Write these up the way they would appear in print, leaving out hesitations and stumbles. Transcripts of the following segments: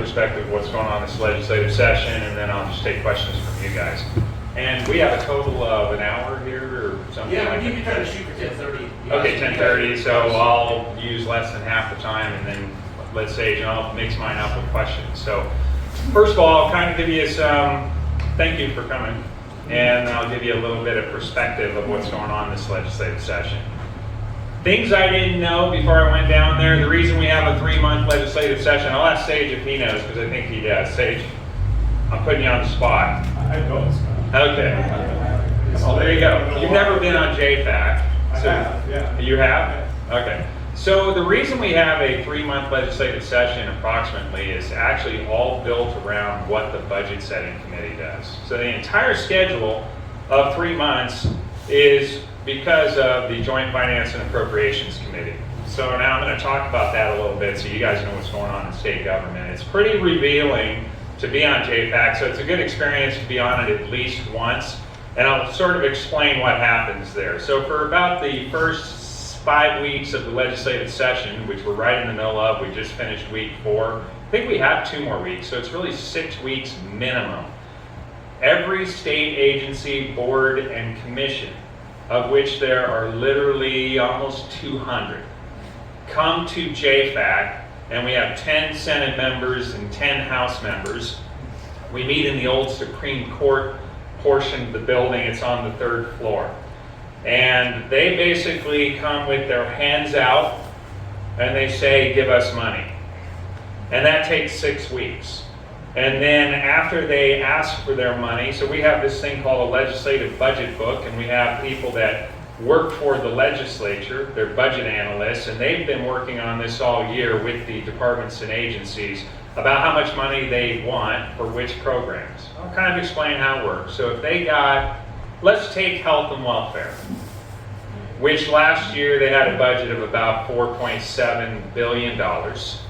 perspective of what's going on in this legislative session, and then I'll just take questions from you guys. And we have a total of an hour here or something Yeah, like you that. can try to shoot for 10:30. Okay, 10:30, so I'll use less than half the time, and then let's say I'll mix mine up with questions. So first of all, I'll kind of give you some, thank you for coming, and I'll give you a little bit of perspective of what's going on in this legislative session. Things I didn't know before I went down there, the reason we have a 3-month legislative session, I'll ask Sage if he knows, because I think he does. Sage, I'm putting you on the spot. I don't. Okay. Well, there you go. You've never been on JFAC. So Yeah. You have? Okay. So the reason we have a 3-month legislative session approximately is actually all built around what the budget setting committee does. So the entire schedule of 3 months is because of the Joint Finance and Appropriations Committee. So now I'm going to talk about that a little bit so you guys know what's going on in state government. It's pretty revealing to be on JFAC, so it's a good experience to be on it at least once. And I'll sort of explain what happens there. So for about the first 5 weeks of the legislative session, which we're right in the middle of, we just finished week 4. I think we have 2 more weeks, so it's really 6 weeks minimum. Every state agency, board, and commission, of which there are literally almost 200, come to JFAC, and we have 10 Senate members and 10 House members. We meet in the old Supreme Court portion of the building. It's on the 3rd floor. And they basically come with their hands out and they say, give us money. And that takes 6 weeks. And then after they ask for their money, so we have this thing called a legislative budget book, and we have people that work for the legislature, they're budget analysts, and they've been working on this all year with the departments and agencies about how much money they want for which programs. I'll kind of explain how it works. So if they got, let's take health and welfare, which last year they had a budget of about $4.7 billion.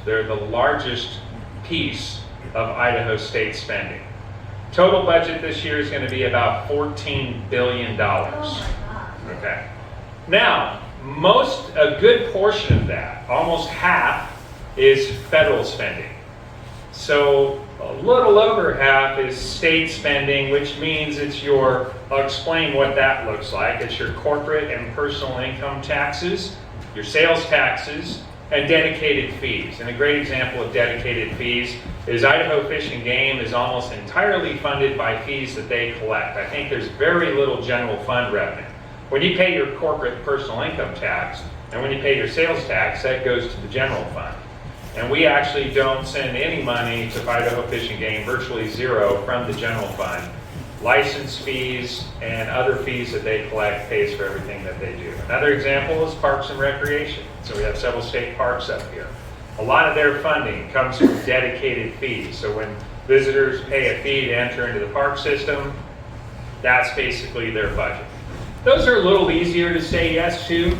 They're the largest piece of Idaho state spending. Total budget this year is going to be about $14 billion. Okay. Now, a good portion of that, almost half, is federal spending. So a little over half is state spending, which means it's I'll explain what that looks like. It's your corporate and personal income taxes, your sales taxes, and dedicated fees. And a great example of dedicated fees is Idaho Fish and Game is almost entirely funded by fees that they collect. I think there's very little general fund revenue. When you pay your corporate personal income tax, and when you pay your sales tax, that goes to the general fund. And we actually don't send any money to Idaho Fish and Game, virtually zero, from the general fund. License fees and other fees that they collect pays for everything that they do. Another example is parks and recreation. So we have several state parks up here. A lot of their funding comes from dedicated fees. So when visitors pay a fee to enter into the park system, that's basically their budget. Those are a little easier to say yes to.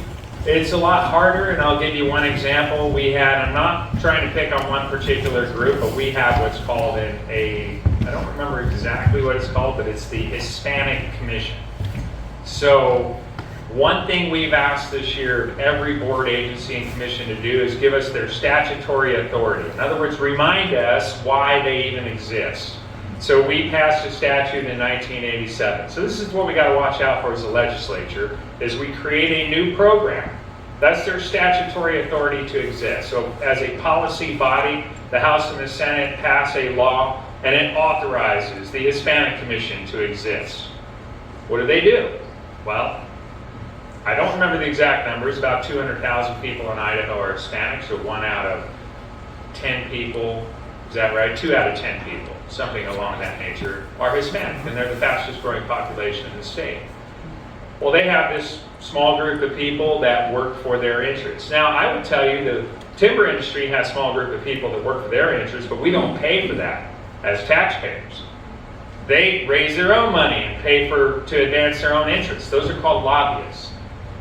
It's a lot harder, and I'll give you one example. I'm not trying to pick on one particular group, but we have what's called I don't remember exactly what it's called, but it's the Hispanic Commission. So one thing we've asked this year of every board, agency, and commission to do is give us their statutory authority. In other words, remind us why they even exist. So we passed a statute in 1987. So this is what we got to watch out for as a legislature, is we create a new program. That's their statutory authority to exist. So as a policy body, the House and the Senate pass a law and it authorizes the Hispanic Commission to exist. What do? Well, I don't remember the exact numbers. About 200,000 people in Idaho are Hispanic, so 1 out of 10 people, is that right? 2 out of 10 people, something along that nature, are Hispanic, and they're the fastest growing population in the state. Well, they have this small group of people that work for their interests. Now, I would tell you the timber industry has a small group of people that work for their interests, but we don't pay for that as taxpayers. They raise their own money and pay to advance their own interests. Those are called lobbyists.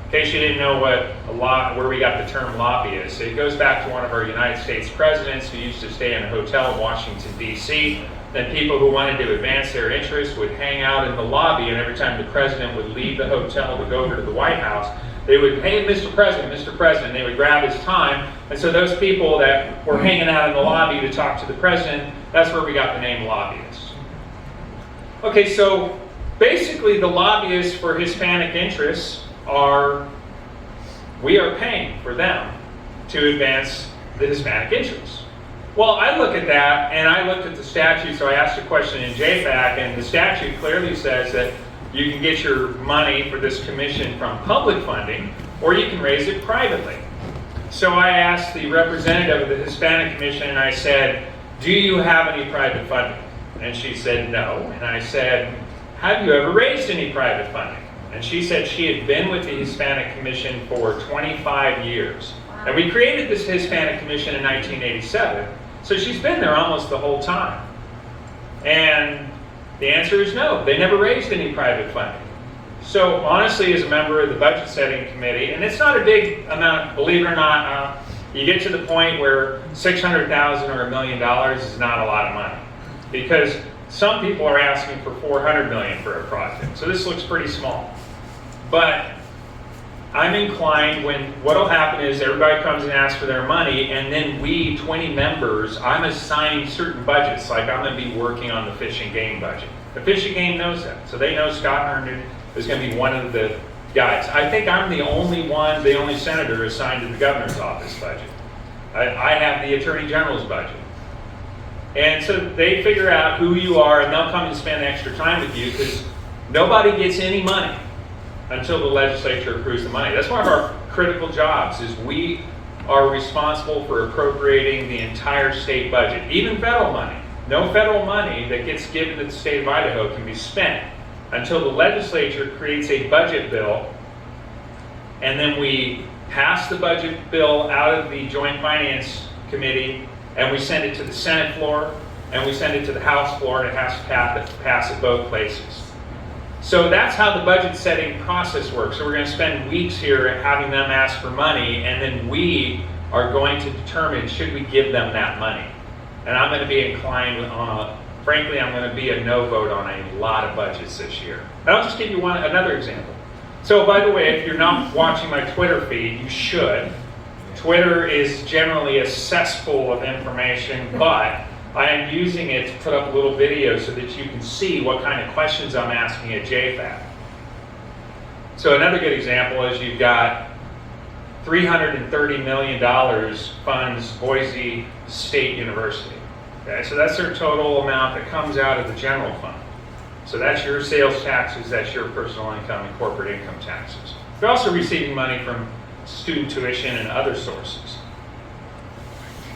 In case you didn't know where we got the term lobbyist, it goes back to one of our United States presidents who used to stay in a hotel in Washington, D.C. Then people who wanted to advance their interests would hang out in the lobby, and every time the president would leave the hotel to go over to the White House, They would, hey, Mr. President, they would grab his time. And so those people that were hanging out in the lobby to talk to the president, that's where we got the name lobbyists. Okay, so basically the lobbyists for Hispanic interests we are paying for them to advance the Hispanic interests. Well, I look at that, and I looked at the statute, so I asked a question in JFAC, and the statute clearly says that you can get your money for this commission from public funding, or you can raise it privately. So I asked the representative of the Hispanic Commission, and I said, do you have any private funding? And she said no. And I said, have you ever raised any private funding? And she said she had been with the Hispanic Commission for 25 years. Wow. And we created this Hispanic Commission in 1987, so she's been there almost the whole time. And the answer is no, they never raised any private funding. So honestly, as a member of the budget setting committee, and it's not a big amount, believe it or not, you get to the point where $600,000 or $1 million is not a lot of money. Because some people are asking for $400 million for a project. So this looks pretty small. But I'm inclined what'll happen is everybody comes and asks for their money, and then we, 20 members, I'm assigned certain budgets, like I'm going to be working on the Fish and Game budget. The Fish and Game knows that. So they know Scott Herndon is going to be one of the guys. I think I'm the only senator assigned to the governor's office budget. I have the Attorney General's budget. And so they figure out who you are, and they'll come and spend extra time with you, because nobody gets any money until the legislature approves the money. That's one of our critical jobs, is we are responsible for appropriating the entire state budget, even federal money. No federal money that gets given to the state of Idaho can be spent until the legislature creates a budget bill, and then we pass the budget bill out of the Joint Finance Committee, and we send it to the Senate floor, and we send it to the House floor, and it has to pass at both places. So that's how the budget setting process works. So we're going to spend weeks here having them ask for money, and then we are going to determine, should we give them that money? And I'm going to be inclined frankly, I'm going to be a no vote on a lot of budgets this year. And I'll just give you another example. So by the way, if you're not watching my Twitter feed, you should. Twitter is generally a cesspool of information, but I am using it to put up a little video so that you can see what kind of questions I'm asking at JFAC. So another good example is you've got $330 million funds Boise State University. Okay, so that's their total amount that comes out of the general fund. So that's your sales taxes, that's your personal income and corporate income taxes. They're also receiving money from student tuition and other sources.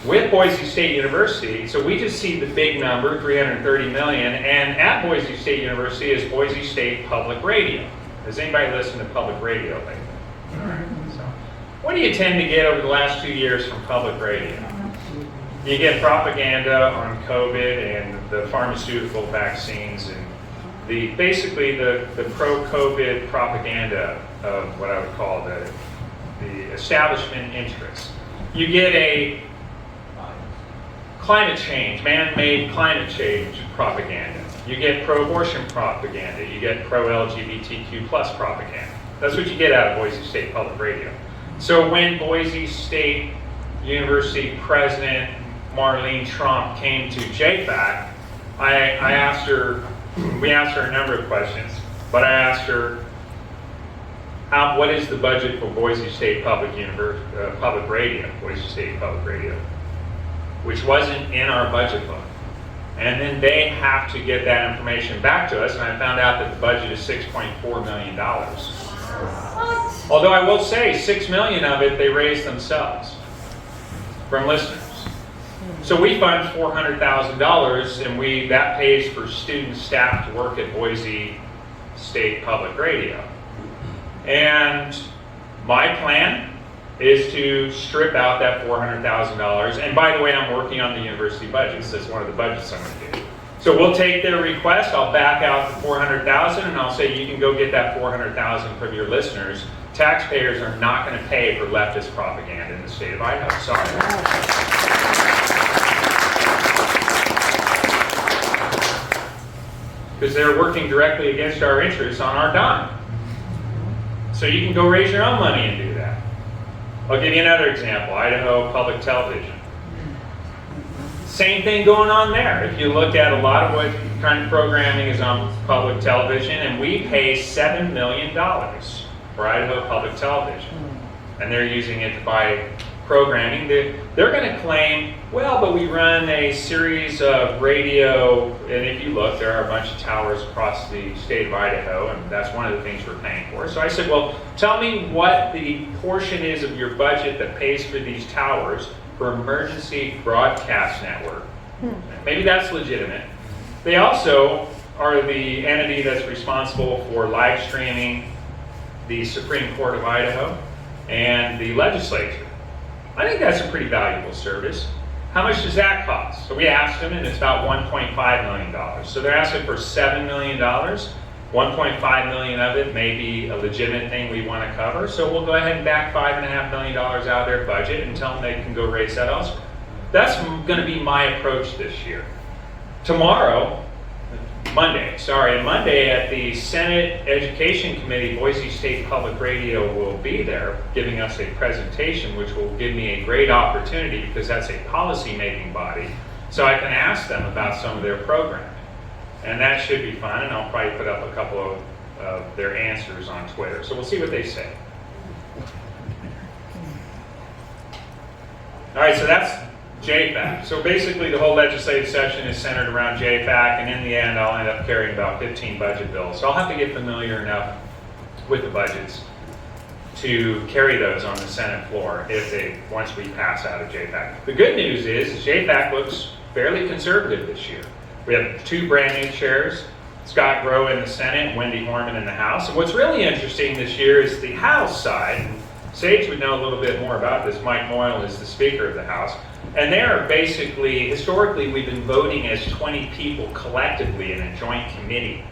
With Boise State University, so we just see the big number, $330 million, and at Boise State University is Boise State Public Radio. Has anybody listened to public radio lately? All right. So, what do you tend to get over the last 2 years from public radio? You get propaganda on COVID and the pharmaceutical vaccines and basically the pro-COVID propaganda of what I would call the establishment interests. You get a climate change, man-made climate change propaganda. You get pro-abortion propaganda. You get pro-LGBTQ plus propaganda. That's what you get out of Boise State Public Radio. So when Boise State University President Marlene Trump came to JFAC, we asked her a number of questions, but I asked her, what is the budget for Boise State Public Radio, Boise State Public Radio, which wasn't in our budget book. And then they have to get that information back to us, and I found out that the budget is $6.4 million. What? Although I will say, $6 million of it they raised themselves from listeners. So we fund $400,000, and that pays for student staff to work at Boise State Public Radio. And my plan is to strip out that $400,000. And by the way, I'm working on the university budgets. That's one of the budgets I'm going to do. So we'll take their request. I'll back out the $400,000, and I'll say you can go get that $400,000 from your listeners. Taxpayers are not going to pay for leftist propaganda in the state of Idaho. Sorry. Because they're working directly against our interests on our dime. So you can go raise your own money and do that. I'll give you another example, Idaho Public Television. Same thing going on there. If you look at a lot of what kind of programming is on public television, and we pay $7 million for Idaho Public Television. And they're using it to buy programming. They're going to claim, well, but we run a series of radio, and if you look, there are a bunch of towers across the state of Idaho, and that's one of the things we're paying for. So I said, well, tell me what the portion is of your budget that pays for these towers for emergency broadcast network. Maybe that's legitimate. They also are the entity that's responsible for live streaming the Supreme Court of Idaho and the legislature. I think that's a pretty valuable service. How much does that cost? So we asked them, and it's about $1.5 million. So they're asking for $7 million. 1.5 million of it may be a legitimate thing we want to cover. So we'll go ahead and back $5.5 million out of their budget and tell them they can go raise that elsewhere. That's going to be my approach this year. Monday at the Senate Education Committee, Boise State Public Radio will be there giving us a presentation, which will give me a great opportunity because that's a policy-making body, so I can ask them about some of their programming. And that should be fun, and I'll probably put up a couple of their answers on Twitter. So we'll see what they say. All right, so that's JFAC. So basically the whole legislative session is centered around JFAC, and in the end I'll end up carrying about 15 budget bills. So I'll have to get familiar enough with the budgets to carry those on the Senate floor once we pass out of JFAC. The good news is JFAC looks fairly conservative this year. We have 2 brand new chairs, Scott Grow in the Senate and Wendy Horman in the House. And what's really interesting this year is the House side, and Sage would know a little bit more about this. Mike Moyle is the Speaker of the House. And they are basically, historically, we've been voting as 20 people collectively in a joint committee.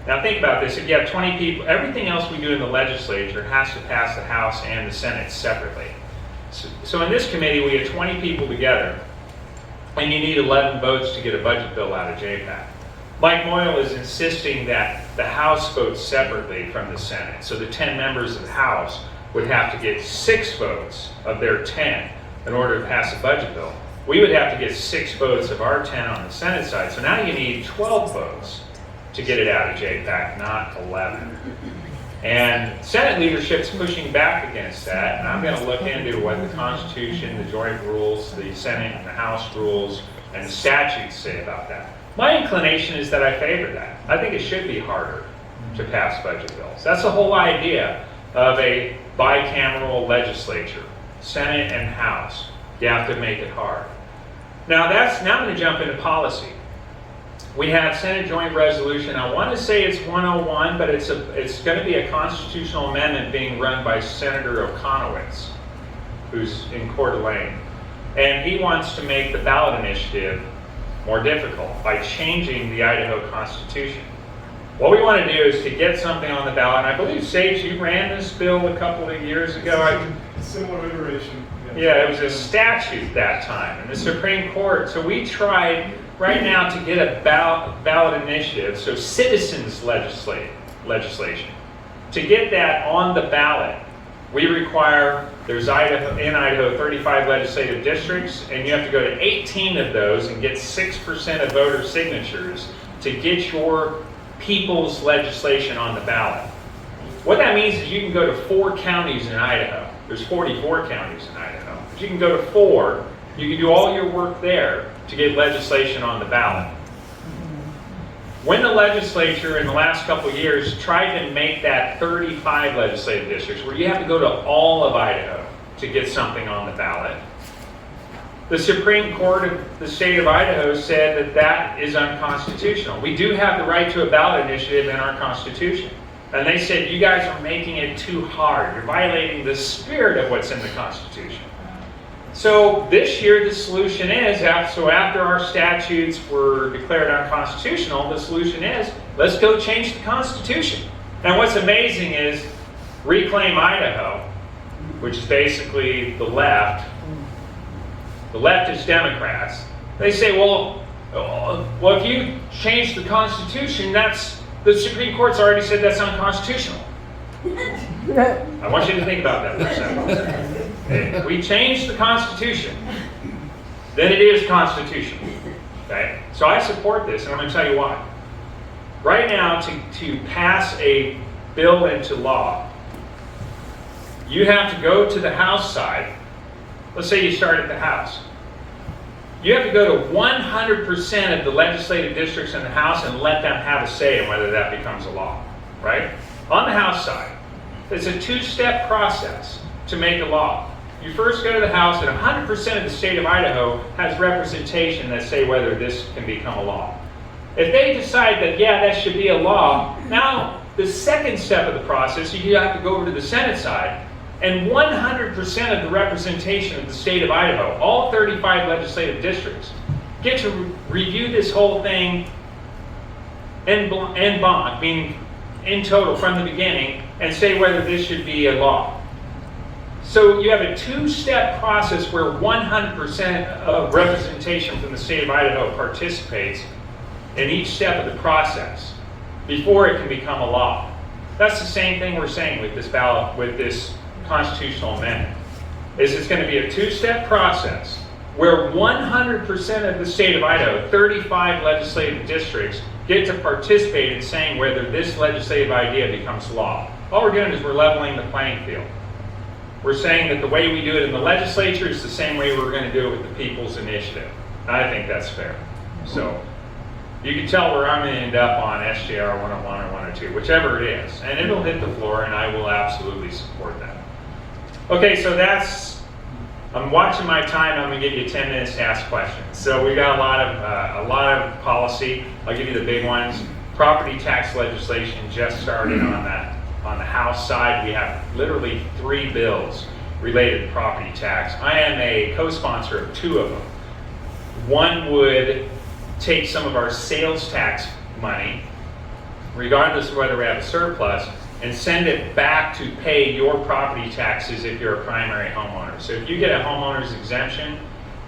Now think about this, if you have 20 people, everything else we do in the legislature has to pass the House and the Senate separately. So in this committee, we have 20 people together, and you need 11 votes to get a budget bill out of JPAC. Mike Moyle is insisting that the House votes separately from the Senate. So the 10 members of the House would have to get 6 votes of their 10 in order to pass a budget bill. We would have to get 6 votes of our 10 on the Senate side. So now you need 12 votes to get it out of JPAC, not 11. And Senate leadership's pushing back against that, and I'm going to look into what the Constitution, the joint rules, the Senate and the House rules, and the statutes say about that. My inclination is that I favor that. I think it should be harder to pass budget bills. That's the whole idea of a bicameral legislature, Senate and House. You have to make it hard. Now I'm going to jump into policy. We have Senate Joint Resolution. I want to say it's 101, but it's going to be a constitutional amendment being run by Senator O'Conowitz, who's in Coeur d'Alene. And he wants to make the ballot initiative more difficult by changing the Idaho Constitution. What we want to do is to get something on the ballot, and I believe, Sage, you ran this bill a couple of years ago. Similar iteration. Yeah, it was a statute that time in the Supreme Court. So we tried right now to get a ballot initiative, so citizens legislation. To get that on the ballot, we require, there's in Idaho 35 legislative districts, and you have to go to 18 of those and get 6% of voter signatures to get your people's legislation on the ballot. What that means is you can go to 4 counties in Idaho. There's 44 counties in Idaho. But you can go to 4, you can do all your work there to get legislation on the ballot. When the legislature in the last couple of years tried to make that 35 legislative districts where you have to go to all of Idaho to get something on the ballot, the Supreme Court of the state of Idaho said that that is unconstitutional. We do have the right to a ballot initiative in our Constitution. And they said, you guys are making it too hard. You're violating the spirit of what's in the Constitution. So this year the solution is, so after our statutes were declared unconstitutional, the solution is, let's go change the Constitution. And what's amazing is Reclaim Idaho, which is basically the leftist Democrats, they say, well, if you change the Constitution, the Supreme Court's already said that's unconstitutional. I want you to think about that for a second. If we change the Constitution, then it is constitutional. Okay? So I support this, and I'm going to tell you why. Right now, to pass a bill into law, you have to go to the House side. Let's say you start at the House. You have to go to 100% of the legislative districts in the House and let them have a say in whether that becomes a law, right? On the House side, it's a two-step process to make a law. You first go to the House, and 100% of the state of Idaho has representation that say whether this can become a law. If they decide that, yeah, that should be a law, now the second step of the process, you have to go over to the Senate side, and 100% of the representation of the state of Idaho, all 35 legislative districts, get to review this whole thing en banc, meaning in total from the beginning, and say whether this should be a law. So you have a two-step process where 100% of representation from the state of Idaho participates in each step of the process before it can become a law. That's the same thing we're saying with this ballot, with this constitutional amendment. It's going to be a two-step process where 100% of the state of Idaho, 35 legislative districts, get to participate in saying whether this legislative idea becomes law. All we're doing is we're leveling the playing field. We're saying that the way we do it in the legislature is the same way we're going to do it with the People's Initiative. I think that's fair. So you can tell where I'm going to end up on SJR 101 or 102, whichever it is. And it'll hit the floor, and I will absolutely support that. Okay, so I'm watching my time. I'm going to give you 10 minutes to ask questions. So we got a lot of policy. I'll give you the big ones. Property tax legislation just started on that. On the House side, we have literally 3 bills related to property tax. I am a co-sponsor of 2 of them. One would take some of our sales tax money, regardless of whether we have a surplus, and send it back to pay your property taxes if you're a primary homeowner. So if you get a homeowner's exemption,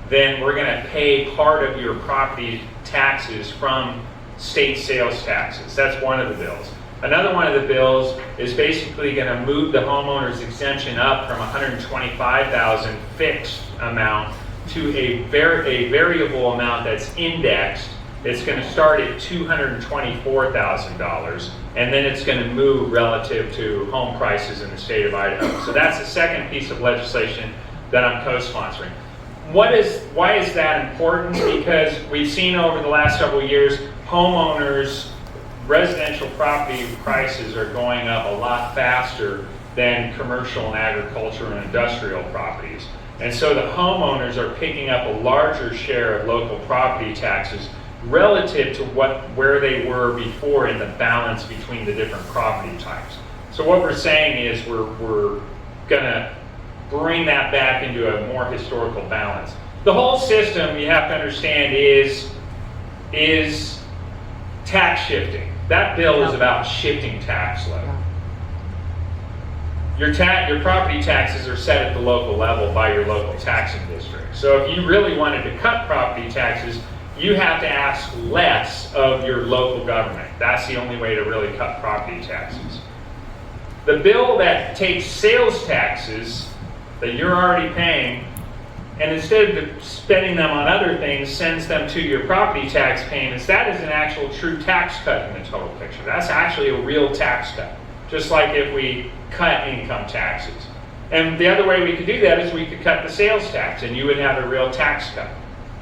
then we're going to pay part of your property taxes from state sales taxes. That's one of the bills. Another one of the bills is basically going to move the homeowner's exemption up from $125,000 fixed amount to a variable amount that's indexed. It's going to start at $224,000, and then it's going to move relative to home prices in the state of Idaho. So that's the second piece of legislation that I'm co-sponsoring. Why is that important? Because we've seen over the last several years, homeowners' residential property prices are going up a lot faster than commercial and agricultural and industrial properties. And so the homeowners are picking up a larger share of local property taxes relative to where they were before in the balance between the different property types. So what we're saying is we're gonna bring that back into a more historical balance. The whole system, you have to understand, is tax shifting. That bill is about shifting tax load. Your property taxes are set at the local level by your local taxing district. So if you really wanted to cut property taxes, you have to ask less of your local government. That's the only way to really cut property taxes. The bill that takes sales taxes that you're already paying, and instead of spending them on other things, sends them to your property tax payments, that is an actual true tax cut in the total picture. That's actually a real tax cut, just like if we cut income taxes. And the other way we could do that is we could cut the sales tax, and you would have a real tax cut.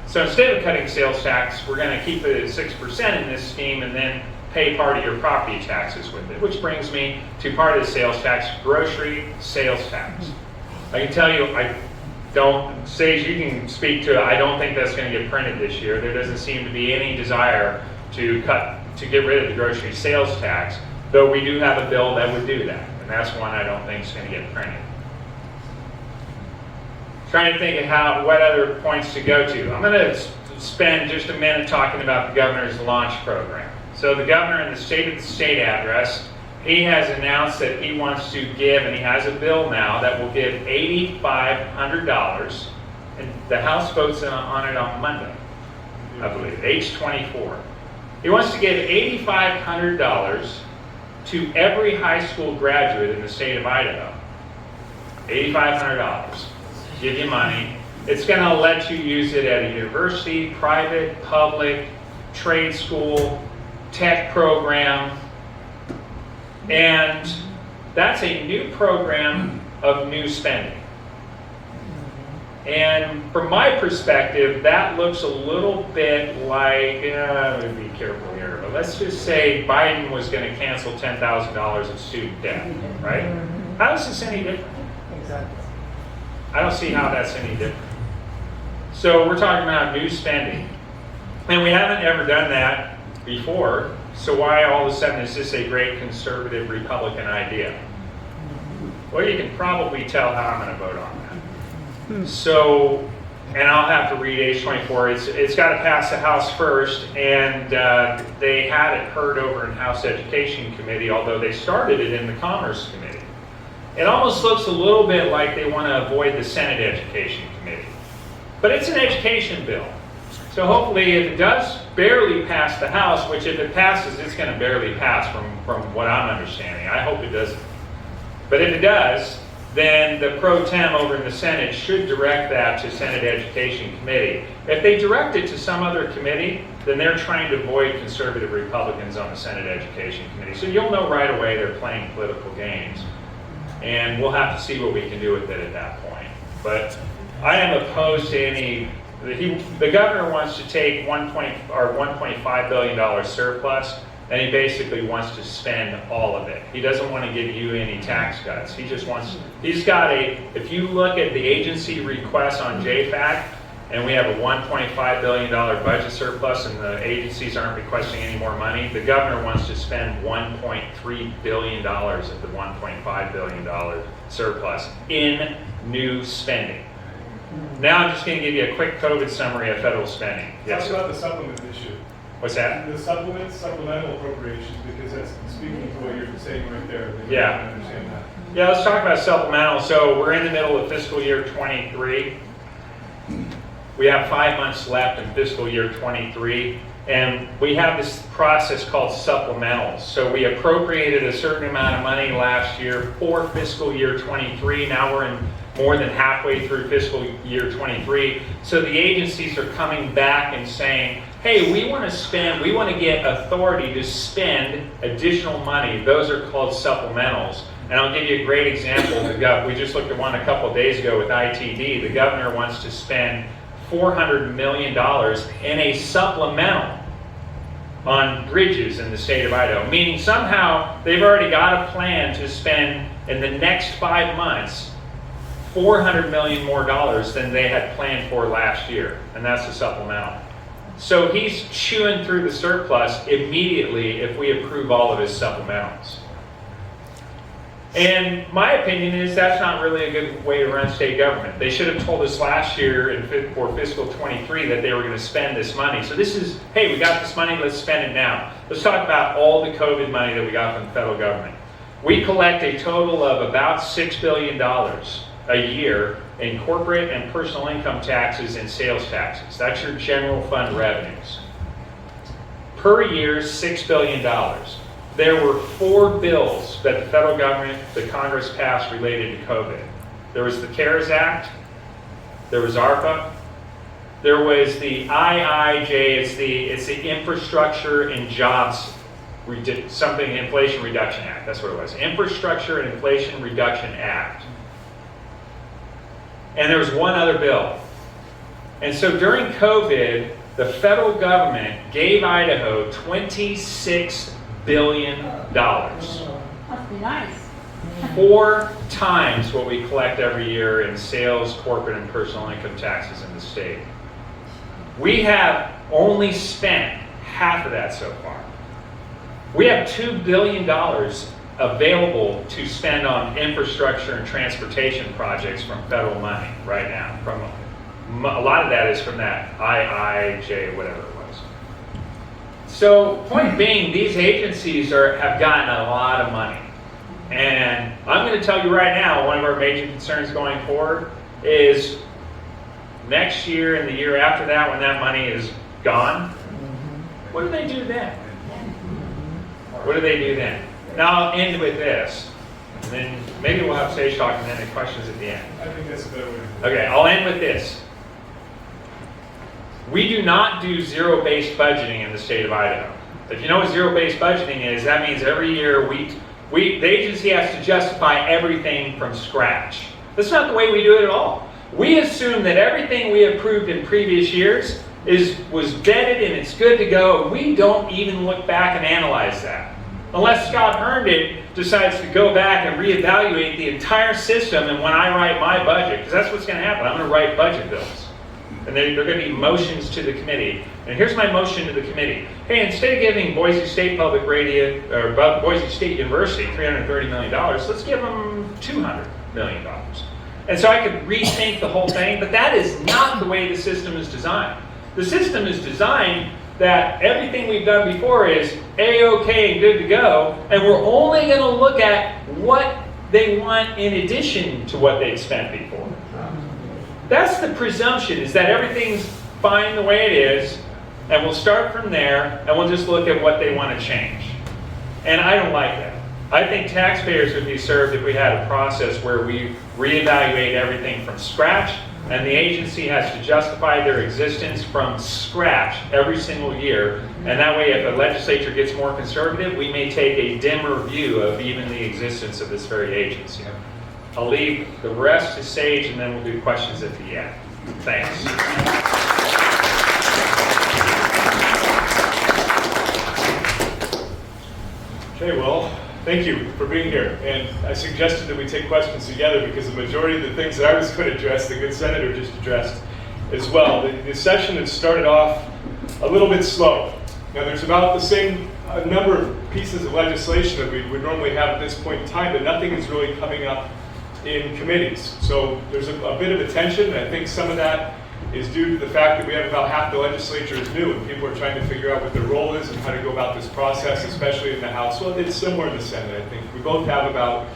So instead of cutting sales tax, we're going to keep it at 6% in this scheme and then pay part of your property taxes with it, which brings me to part of the sales tax, grocery sales tax. I can tell you, Sage, you can speak to it. I don't think that's going to get printed this year. There doesn't seem to be any desire to get rid of the grocery sales tax, though we do have a bill that would do that, and that's one I don't think is going to get printed. Trying to think of what other points to go to. I'm going to spend just a minute talking about the governor's launch program. So the governor in the State of the State address, he has announced that he wants to give, and he has a bill now that will give $8,500, and the House votes on it on Monday, I believe, H24. He wants to give $8,500 to every high school graduate in the state of Idaho. $8,500. Give you money. It's going to let you use it at a university, private, public, trade school, tech program. And that's a new program of new spending. And from my perspective, that looks a little bit like, I'm going to be careful here, but let's just say Biden was going to cancel $10,000 of student debt, right? How is this any different? Exactly. I don't see how that's any different. So we're talking about new spending. And we haven't ever done that before, so why all of a sudden is this a great conservative Republican idea? Well, you can probably tell how I'm going to vote on that. So, and I'll have to read H24. It's got to pass the House first, and they had it heard over in House Education Committee, although they started it in the Commerce Committee. It almost looks a little bit like they want to avoid the Senate Education Committee. But it's an education bill. So hopefully if it does barely pass the House, which if it passes, it's going to barely pass from what I'm understanding. I hope it doesn't. But if it does, then the pro tem over in the Senate should direct that to Senate Education Committee. If they direct it to some other committee, then they're trying to avoid conservative Republicans on the Senate Education Committee. So you'll know right away they're playing political games. And we'll have to see what we can do with it at that point. But I am opposed to any, the governor wants to take $1.5 billion surplus, and he basically wants to spend all of it. He doesn't want to give you any tax cuts. He just wants, he's got if you look at the agency requests on JFAC, and we have a $1.5 billion budget surplus and the agencies aren't requesting any more money, the governor wants to spend $1.3 billion of the $1.5 billion surplus in new spending. Now I'm just going to give you a quick COVID summary of federal spending. Yes. Talk about the supplement issue. What's that? The supplemental appropriations, because that's speaking to what you're saying right there. Yeah. I understand that. Yeah, let's talk about supplemental. So we're in the middle of fiscal year 23. We have 5 months left in fiscal year 23, and we have this process called supplementals. So we appropriated a certain amount of money last year for fiscal year 23. Now we're in more than halfway through fiscal year 23. So the agencies are coming back and saying, hey, we want to get authority to spend additional money. Those are called supplementals. And I'll give you a great example. We just looked at one a couple of days ago with ITD. The governor wants to spend $400 million in a supplemental on bridges in the state of Idaho, meaning somehow they've already got a plan to spend in the next 5 months $400 million more than they had planned for last year, and that's the supplemental. So he's chewing through the surplus immediately if we approve all of his supplementals. And my opinion is that's not really a good way to run state government. They should have told us last year for fiscal 23 that they were going to spend this money. So this is, hey, we got this money, let's spend it now. Let's talk about all the COVID money that we got from the federal government. We collect a total of about $6 billion a year in corporate and personal income taxes and sales taxes. That's your general fund revenues. Per year, $6 billion. There were 4 bills that the federal government, the Congress passed related to COVID. There was the CARES Act, there was ARPA, there was the IIJ, it's the Infrastructure and Jobs, Inflation Reduction Act, that's what it was. Infrastructure and Inflation Reduction Act. And there was one other bill. And so during COVID, the federal government gave Idaho $26 billion. Must be nice. 4 times what we collect every year in sales, corporate, and personal income taxes in the state. We have only spent half of that so far. We have $2 billion available to spend on infrastructure and transportation projects from federal money right now. A lot of that is from that IIJ, whatever it was. So point being, these agencies have gotten a lot of money. And I'm going to tell you right now, one of our major concerns going forward is next year and the year after that, when that money is gone, what do they do then? What do they do then? Now I'll end with this, and then maybe we'll have stage talk and then the questions at the end. I think that's a better way to do it. Okay, I'll end with this. We do not do zero-based budgeting in the state of Idaho. If you know what zero-based budgeting is, that means every year the agency has to justify everything from scratch. That's not the way we do it at all. We assume that everything we approved in previous years was vetted and it's good to go. We don't even look back and analyze that. Unless Scott Herndon decides to go back and reevaluate the entire system, and when I write my budget, because that's what's going to happen, I'm going to write budget bills. And they're going to be motions to the committee. And here's my motion to the committee. Hey, instead of giving Boise State Public Radio, or Boise State University $330 million, let's give them $200 million. And so I could rethink the whole thing, but that is not the way the system is designed. The system is designed that everything we've done before is A-OK and good to go, and we're only going to look at what they want in addition to what they've spent before. That's the presumption, is that everything's fine the way it is, and we'll start from there, and we'll just look at what they want to change. And I don't like that. I think taxpayers would be served if we had a process where we reevaluate everything from scratch, and the agency has to justify their existence from scratch every single year. And that way, if the legislature gets more conservative, we may take a dimmer view of even the existence of this very agency. I'll leave the rest to Sage, and then we'll do questions at the end. Thanks. Okay, well, thank you for being here. And I suggested that we take questions together because the majority of the things that I was going to address, the good senator just addressed as well. The session has started off a little bit slow. Now, there's about the same number of pieces of legislation that we would normally have at this point in time, but nothing is really coming up in committees. So there's a bit of a tension, and I think some of that is due to the fact that we have about half the legislature is new, and people are trying to figure out what their role is and how to go about this process, especially in the House. Well, it's similar in the Senate, I think. We both have about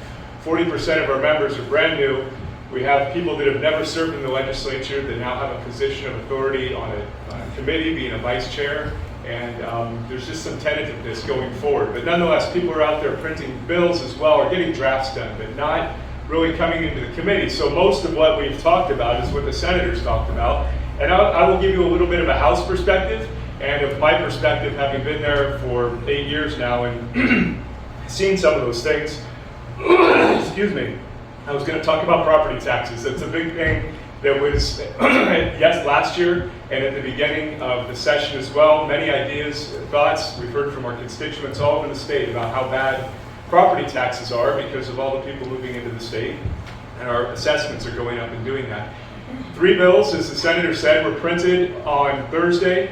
40% of our members are brand new. We have people that have never served in the legislature that now have a position of authority on a committee, being a vice chair, and there's just some tentativeness going forward. But nonetheless, people are out there printing bills as well, or getting drafts done, but not really coming into the committee. So most of what we've talked about is what the senators talked about. And I will give you a little bit of a House perspective, and of my perspective, having been there for 8 years now and seen some of those things. Excuse me. I was going to talk about property taxes. That's a big thing that was, yes, last year and at the beginning of the session as well. Many ideas, thoughts. We've heard from our constituents all over the state about how bad property taxes are because of all the people moving into the state, and our assessments are going up and doing that. 3 bills, as the senator said, were printed on Thursday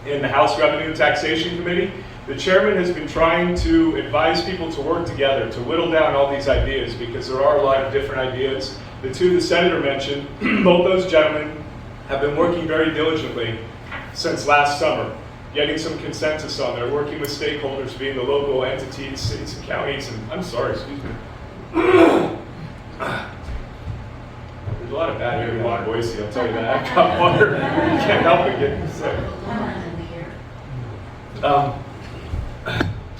in the House Revenue and Taxation Committee. The chairman has been trying to advise people to work together, to whittle down all these ideas, because there are a lot of different ideas. The 2 the senator mentioned, both those gentlemen have been working very diligently since last summer, getting some consensus on there, working with stakeholders, being the local entities, cities and counties, and I'm sorry, excuse me. There's a lot of bad air in Boise, I'll tell you that. I've got water, can't help it getting sick.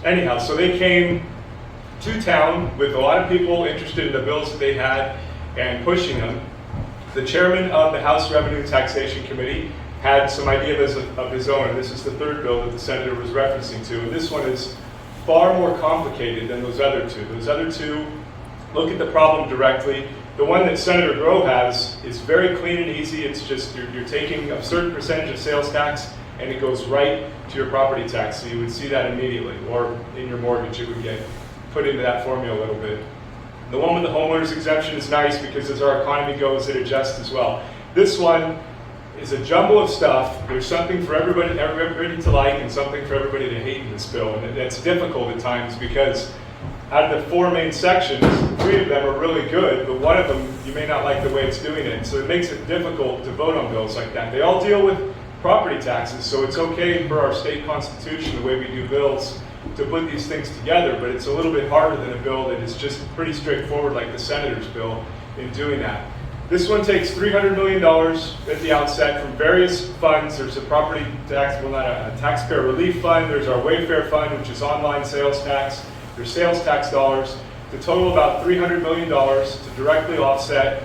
Anyhow, so they came to town with a lot of people interested in the bills that they had and pushing them. The chairman of the House Revenue and Taxation Committee had some ideas of his own, and this is the 3rd bill that the senator was referencing to, and this one is far more complicated than those other 2. Those other 2 look at the problem directly. The one that Senator Grove has is very clean and easy. It's just you're taking a certain percentage of sales tax and it goes right to your property tax, so you would see that immediately, or in your mortgage it would get put into that formula a little bit. The one with the homeowner's exemption is nice because as our economy goes, it adjusts as well. This one is a jumble of stuff. There's something for everybody to like and something for everybody to hate in this bill, and that's difficult at times because out of the 4 main sections, 3 of them are really good, but one of them you may not like the way it's doing it, so it makes it difficult to vote on bills like that. They all deal with property taxes, so it's okay for our state constitution, the way we do bills, to put these things together, but it's a little bit harder than a bill that is just pretty straightforward like the senator's bill in doing that. This one takes $300 million at the outset from various funds. There's a property tax, well, not a taxpayer relief fund. There's our Wayfair fund, which is online sales tax. They're sales tax dollars to total about $300 million to directly offset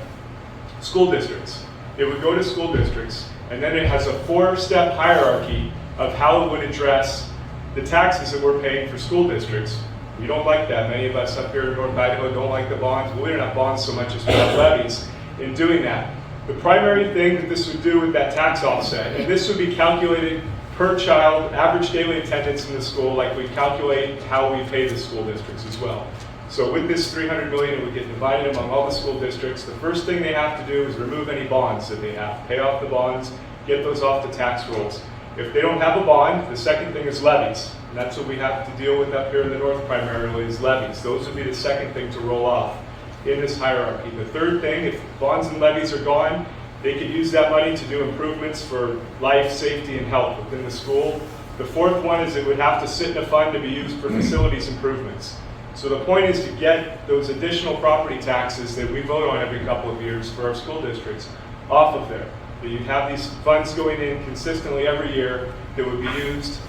school districts. It would go to school districts, and then it has a 4-step hierarchy of how it would address the taxes that we're paying for school districts. We don't like that. Many of us up here in North Idaho don't like the bonds. Well, we don't have bonds so much as we have levies in doing that. The primary thing that this would do with that tax offset, and this would be calculated per child, average daily attendance in the school, like we calculate how we pay the school districts as well. So with this $300 million, it would get divided among all the school districts. The first thing they have to do is remove any bonds that they have. Pay off the bonds, get those off the tax rolls. If they don't have a bond, the second thing is levies. And that's what we have to deal with up here in the north primarily is levies. Those would be the second thing to roll off in this hierarchy. The third thing, if bonds and levies are gone, they could use that money to do improvements for life, safety, and health within the school. The fourth one is it would have to sit in a fund to be used for facilities improvements. So the point is to get those additional property taxes that we vote on every couple of years for our school districts off of there. You have these funds going in consistently every year that would be used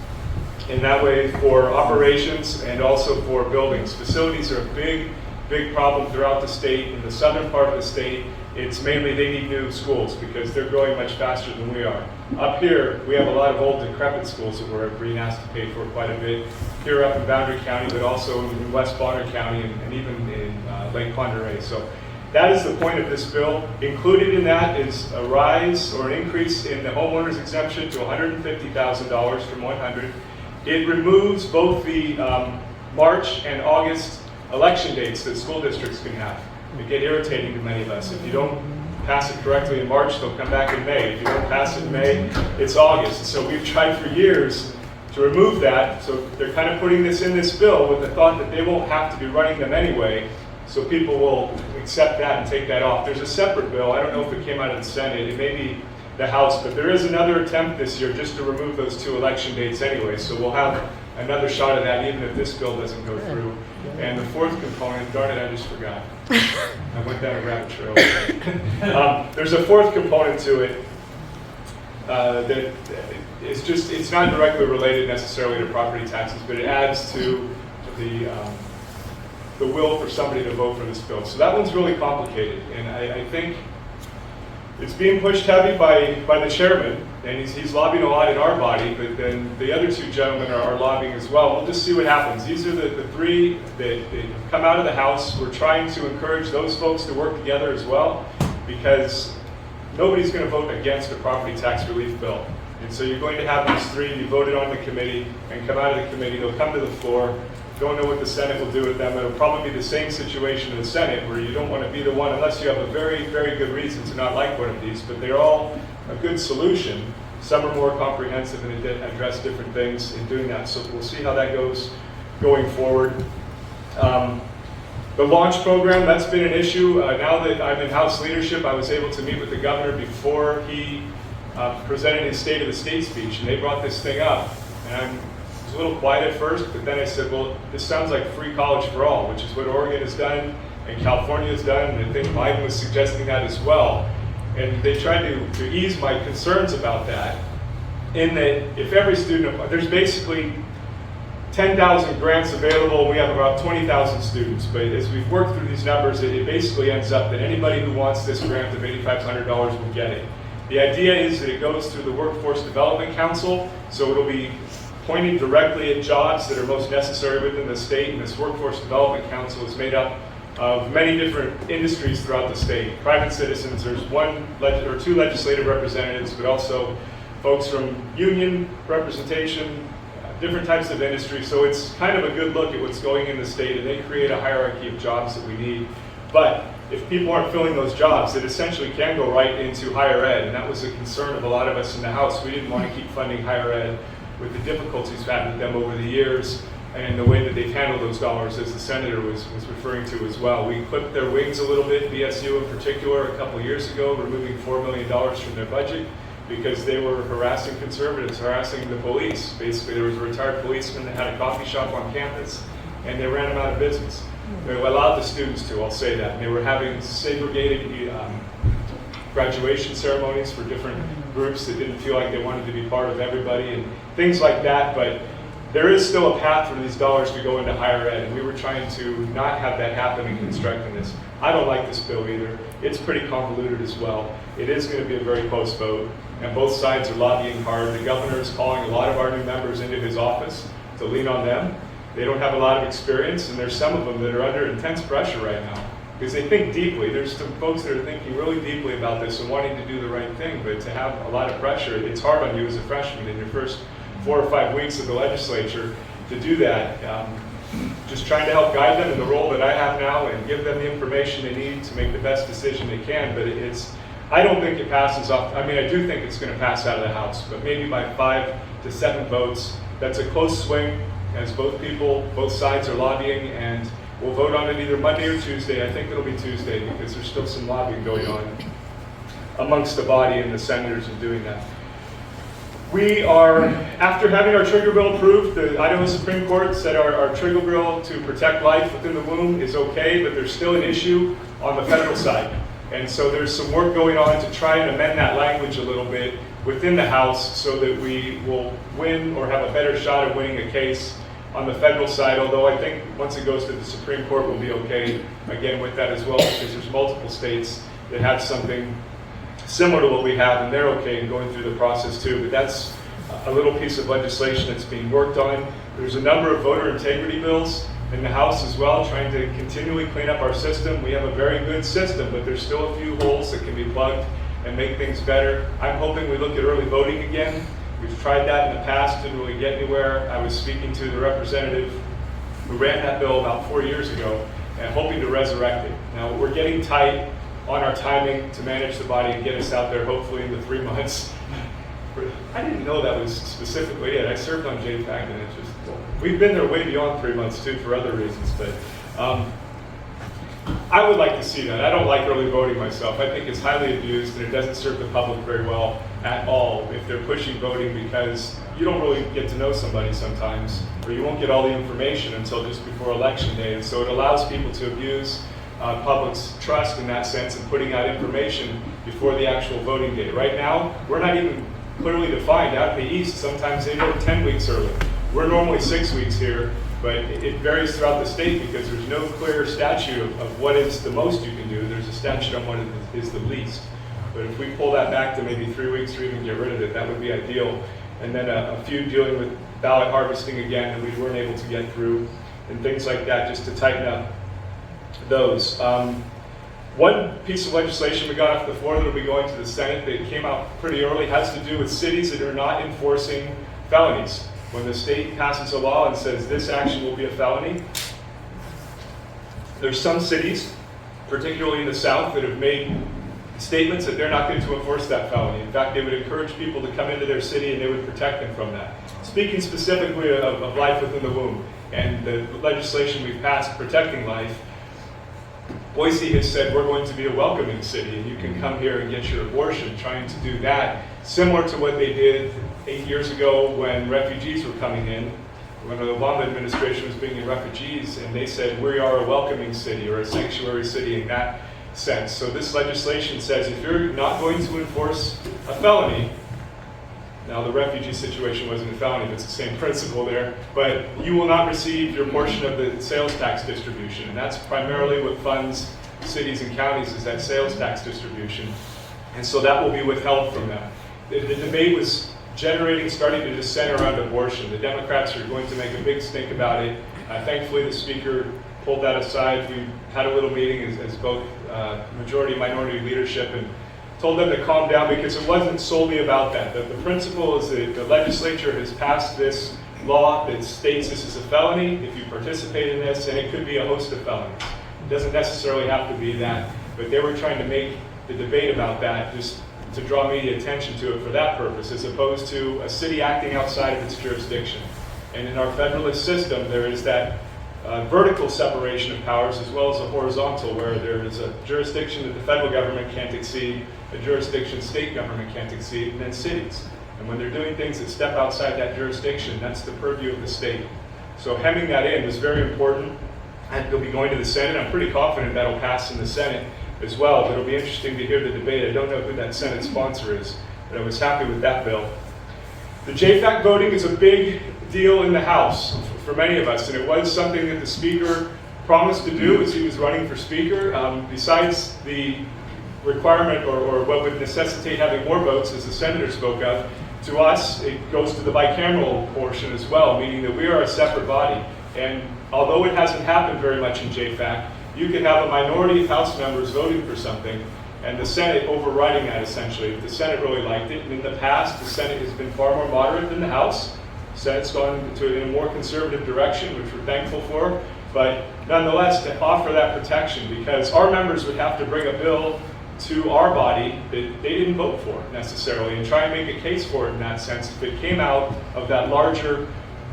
in that way for operations and also for buildings. Facilities are a big problem throughout the state. In the southern part of the state, it's mainly they need new schools because they're growing much faster than we are. Up here, we have a lot of old decrepit schools that we're being asked to pay for quite a bit. Here up in Boundary County, but also in West Bonner County and even in Lake Pend Oreille. So that is the point of this bill. Included in that is a rise or an increase in the homeowner's exemption to $150,000 from $100,000. It removes both the March and August election dates that school districts can have. They get irritating to many of us. If you don't pass it correctly in March, they'll come back in May. If you don't pass it in May, it's August. And so we've tried for years to remove that. So they're kind of putting this in this bill with the thought that they won't have to be running them anyway. So people will accept that and take that off. There's a separate bill. I don't know if it came out of the Senate. It may be the House, but there is another attempt this year just to remove those 2 election dates anyway. So we'll have another shot at that even if this bill doesn't go through. And the fourth component, darn it, I just forgot. I went down a rabbit trail. There's a fourth component to it that it's not directly related necessarily to property taxes, but it adds to the will for somebody to vote for this bill. So that one's really complicated, and I think it's being pushed heavy by the chairman, and he's lobbying a lot in our body, but then the other 2 gentlemen are lobbying as well. We'll just see what happens. These are the 3 that come out of the House. We're trying to encourage those folks to work together as well, because nobody's going to vote against a property tax relief bill. And so you're going to have these 3 be voted on in the committee and come out of the committee. They'll come to the floor. Don't know what the Senate will do with them. It'll probably be the same situation in the Senate where you don't want to be the one unless you have a very, very good reason to not like one of these, but they're all a good solution. Some are more comprehensive and address different things in doing that. So we'll see how that goes going forward. The launch program, that's been an issue. Now that I'm in House leadership, I was able to meet with the governor before he presented his State of the State speech, and they brought this thing up. And I was a little quiet at first, but then I said, well, this sounds like free college for all, which is what Oregon has done and California has done, and I think Biden was suggesting that as well. And they tried to ease my concerns about that, in that if every student, there's basically 10,000 grants available, we have about 20,000 students, but as we've worked through these numbers, it basically ends up that anybody who wants this grant of $8,500 will get it. The idea is that it goes through the Workforce Development Council, so it'll be pointed directly at jobs that are most necessary within the state, and this Workforce Development Council is made up of many different industries throughout the state. Private citizens, there's 1 or 2 legislative representatives, but also folks from union representation, different types of industry. So it's kind of a good look at what's going in the state, and they create a hierarchy of jobs that we need. But if people aren't filling those jobs, it essentially can go right into higher ed, and that was a concern of a lot of us in the House. We didn't want to keep funding higher ed with the difficulties we've had with them over the years, and the way that they've handled those dollars, as the senator was referring to as well. We clipped their wings a little bit, BSU in particular, a couple of years ago, removing $4 million from their budget because they were harassing conservatives, harassing the police. Basically, there was a retired policeman that had a coffee shop on campus, and they ran him out of business. They allowed the students to, I'll say that. And they were having segregated graduation ceremonies for different groups that didn't feel like they wanted to be part of everybody and things like that. But there is still a path for these dollars to go into higher ed, and we were trying to not have that happen in constructing this. I don't like this bill either. It's pretty convoluted as well. It is going to be a very close vote, and both sides are lobbying hard. The governor is calling a lot of our new members into his office to lean on them. They don't have a lot of experience, and there's some of them that are under intense pressure right now because they think deeply. There's some folks that are thinking really deeply about this and wanting to do the right thing, but to have a lot of pressure, it's hard on you as a freshman in your first 4 or 5 weeks of the legislature to do that. Just trying to help guide them in the role that I have now and give them the information they need to make the best decision they can, but I don't think it passes off. I mean, I do think it's going to pass out of the House, but maybe by 5 to 7 votes. That's a close swing, as both sides are lobbying, and we'll vote on it either Monday or Tuesday. I think it'll be Tuesday because there's still some lobbying going on amongst the body and the senators in doing that. We are, after having our trigger bill approved, the Idaho Supreme Court said our trigger bill to protect life within the womb is okay, but there's still an issue on the federal side. And so there's some work going on to try and amend that language a little bit within the House so that we will win or have a better shot at winning a case on the federal side, although I think once it goes to the Supreme Court we'll be okay again with that as well, because there's multiple states that have something similar to what we have, and they're okay in going through the process too. But that's a little piece of legislation that's being worked on. There's a number of voter integrity bills in the House as well, trying to continually clean up our system. We have a very good system, but there's still a few holes that can be plugged and make things better. I'm hoping we look at early voting again. We've tried that in the past, didn't really get anywhere. I was speaking to the representative who ran that bill about 4 years ago and hoping to resurrect it. Now, we're getting tight on our timing to manage the body and get us out there hopefully in the 3 months. I didn't know that was specifically it. I served on JFAC, and it's just, we've been there way beyond 3 months too for other reasons, but I would like to see that. I don't like early voting myself. I think it's highly abused and it doesn't serve the public very well at all if they're pushing voting, because you don't really get to know somebody sometimes, or you won't get all the information until just before election day, and so it allows people to abuse public's trust in that sense and putting out information before the actual voting day. Right now, we're not even clearly defined. Out in the East, sometimes they vote 10 weeks early. We're normally 6 weeks here, but it varies throughout the state because there's no clear statute of what is the most you can do. There's a statute on what is the least. But if we pull that back to maybe 3 weeks or even get rid of it, that would be ideal. And then a few dealing with ballot harvesting again that we weren't able to get through and things like that, just to tighten up those. One piece of legislation we got off the floor that will be going to the Senate that came out pretty early has to do with cities that are not enforcing felonies. When the state passes a law and says this action will be a felony, there's some cities, particularly in the South, that have made statements that they're not going to enforce that felony. In fact, they would encourage people to come into their city and they would protect them from that. Speaking specifically of life within the womb and the legislation we've passed protecting life, Boise has said we're going to be a welcoming city and you can come here and get your abortion, trying to do that similar to what they did 8 years ago when refugees were coming in, when the Obama administration was bringing in refugees, and they said we are a welcoming city or a sanctuary city in that sense. So this legislation says if you're not going to enforce a felony, now the refugee situation wasn't a felony, but it's the same principle there, but you will not receive your portion of the sales tax distribution, and that's primarily what funds cities and counties, is that sales tax distribution. And so that will be withheld from them. The debate was starting to just center around abortion. The Democrats are going to make a big stink about it. Thankfully, the speaker pulled that aside. We had a little meeting as both majority and minority leadership and told them to calm down because it wasn't solely about that. The principle is that the legislature has passed this law that states this is a felony if you participate in this, and it could be a host of felonies. It doesn't necessarily have to be that, but they were trying to make the debate about that just to draw media attention to it for that purpose, as opposed to a city acting outside of its jurisdiction. And in our federalist system, there is that vertical separation of powers as well as a horizontal, where there is a jurisdiction that the federal government can't exceed, a jurisdiction state government can't exceed, and then cities. And when they're doing things that step outside that jurisdiction, that's the purview of the state. So hemming that in was very important. And it'll be going to the Senate. I'm pretty confident that'll pass in the Senate as well, but it'll be interesting to hear the debate. I don't know who that Senate sponsor is, but I was happy with that bill. The JFAC voting is a big deal in the House for many of us, and it was something that the Speaker promised to do as he was running for Speaker. Besides the requirement or what would necessitate having more votes, as the Senator spoke of, to us, it goes to the bicameral portion as well, meaning that we are a separate body. And although it hasn't happened very much in JFAC, you can have a minority of House members voting for something and the Senate overriding that essentially. The Senate really liked it, and in the past, the Senate has been far more moderate than the House. The Senate's gone in a more conservative direction, which we're thankful for, but nonetheless, to offer that protection, because our members would have to bring a bill to our body that they didn't vote for necessarily, and try and make a case for it in that sense if it came out of that larger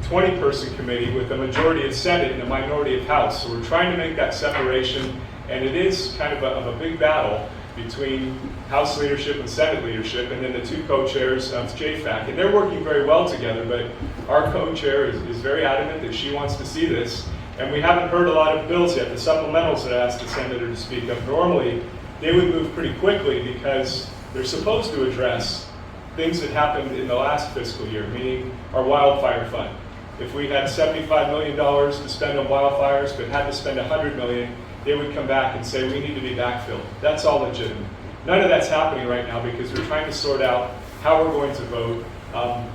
20-person committee with a majority of Senate and a minority of House. So we're trying to make that separation, and it is kind of a big battle between House leadership and Senate leadership, and then the two co-chairs of JFAC. And they're working very well together, but our co-chair is very adamant that she wants to see this. And we haven't heard a lot of bills yet. The supplementals that I asked the Senator to speak of, normally they would move pretty quickly because they're supposed to address things that happened in the last fiscal year, meaning our wildfire fund. If we had $75 million to spend on wildfires, but had to spend $100 million, they would come back and say, we need to be backfilled. That's all legitimate. None of that's happening right now because we're trying to sort out how we're going to vote.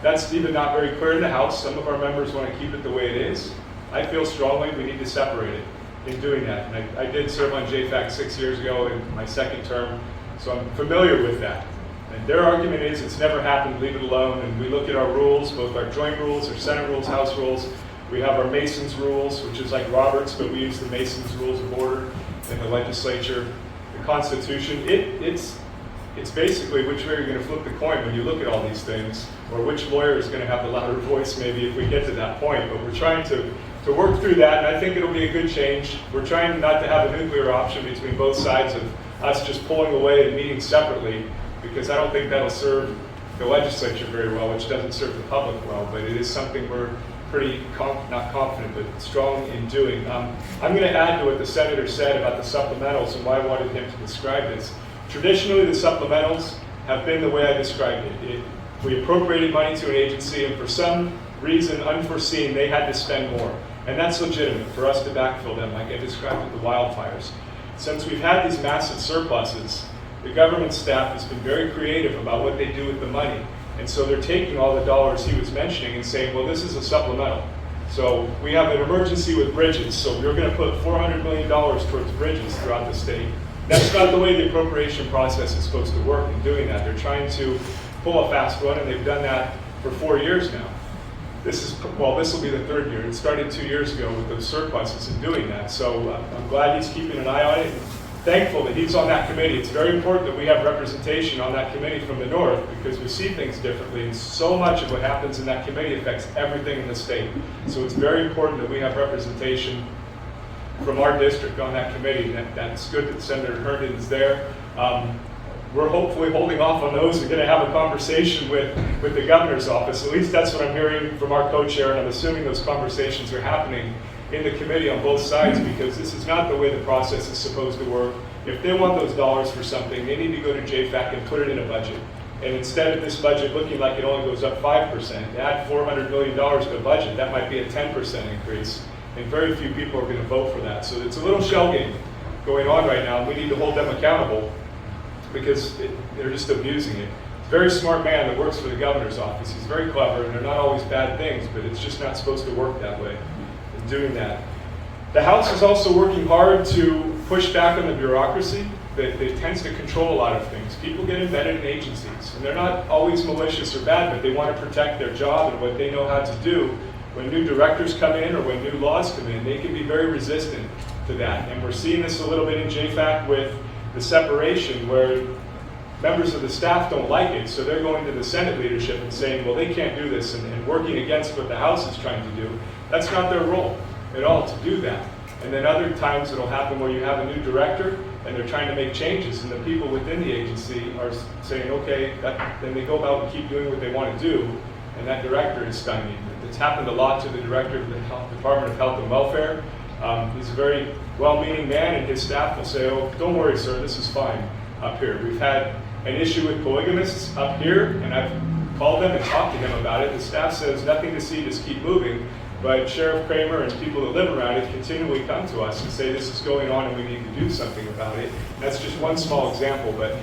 That's even not very clear in the House. Some of our members want to keep it the way it is. I feel strongly we need to separate it in doing that. And I did serve on JFAC 6 years ago in my second term, so I'm familiar with that. And their argument is it's never happened, leave it alone. And we look at our rules, both our joint rules, our Senate rules, House rules. We have our Masons rules, which is like Roberts, but we use the Masons rules of order in the legislature. The Constitution, it's basically which way you're going to flip the coin when you look at all these things, or which lawyer is going to have the louder voice maybe if we get to that point. But we're trying to work through that, and I think it'll be a good change. We're trying not to have a nuclear option between both sides of us just pulling away and meeting separately, because I don't think that'll serve the legislature very well, which doesn't serve the public well, but it is something we're pretty, not confident, but strong in doing. I'm going to add to what the Senator said about the supplementals and why I wanted him to describe this. Traditionally, the supplementals have been the way I described it. We appropriated money to an agency, and for some reason unforeseen, they had to spend more. And that's legitimate for us to backfill them, like I described with the wildfires. Since we've had these massive surpluses, the government staff has been very creative about what they do with the money. And so they're taking all the dollars he was mentioning and saying, well, this is a supplemental. So we have an emergency with bridges, so we're going to put $400 million towards bridges throughout the state. That's not the way the appropriation process is supposed to work in doing that. They're trying to pull a fast one, and they've done that for 4 years now. This will be the third year. It started 2 years ago with those surpluses and doing that. So I'm glad he's keeping an eye on it. Thankful that he's on that committee. It's very important that we have representation on that committee from the north, because we see things differently, and so much of what happens in that committee affects everything in the state. So it's very important that we have representation from our district on that committee. That's good that Senator Herndon is there. We're hopefully holding off on those. We're going to have a conversation with the governor's office. At least that's what I'm hearing from our co-chair, and I'm assuming those conversations are happening in the committee on both sides, because this is not the way the process is supposed to work. If they want those dollars for something, they need to go to JFAC and put it in a budget. And instead of this budget looking like it only goes up 5%, add $400 million to a budget, that might be a 10% increase. And very few people are going to vote for that. So it's a little shell game going on right now, and we need to hold them accountable, because they're just abusing it. Very smart man that works for the governor's office. He's very clever, and they're not always bad things, but it's just not supposed to work that way. Doing that. The House is also working hard to push back on the bureaucracy that tends to control a lot of things. People get embedded in agencies, and they're not always malicious or bad, but they want to protect their job and what they know how to do. When new directors come in or when new laws come in, they can be very resistant to that. And we're seeing this a little bit in JFAC with the separation, where members of the staff don't like it, so they're going to the Senate leadership and saying, well, they can't do this, and working against what the House is trying to do. That's not their role at all to do that. And then other times it'll happen where you have a new director and they're trying to make changes, and the people within the agency are saying, okay, then they go about and keep doing what they want to do, and that director is stymied. It's happened a lot to the director of the Department of Health and Welfare. He's a very well-meaning man, and his staff will say, oh, don't worry, sir, this is fine up here. We've had an issue with polygamists up here, and I've called them and talked to him about it. The staff says nothing to see, just keep moving. But Sheriff Kramer and people that live around it continually come to us and say this is going on and we need to do something about it. That's just one small example, but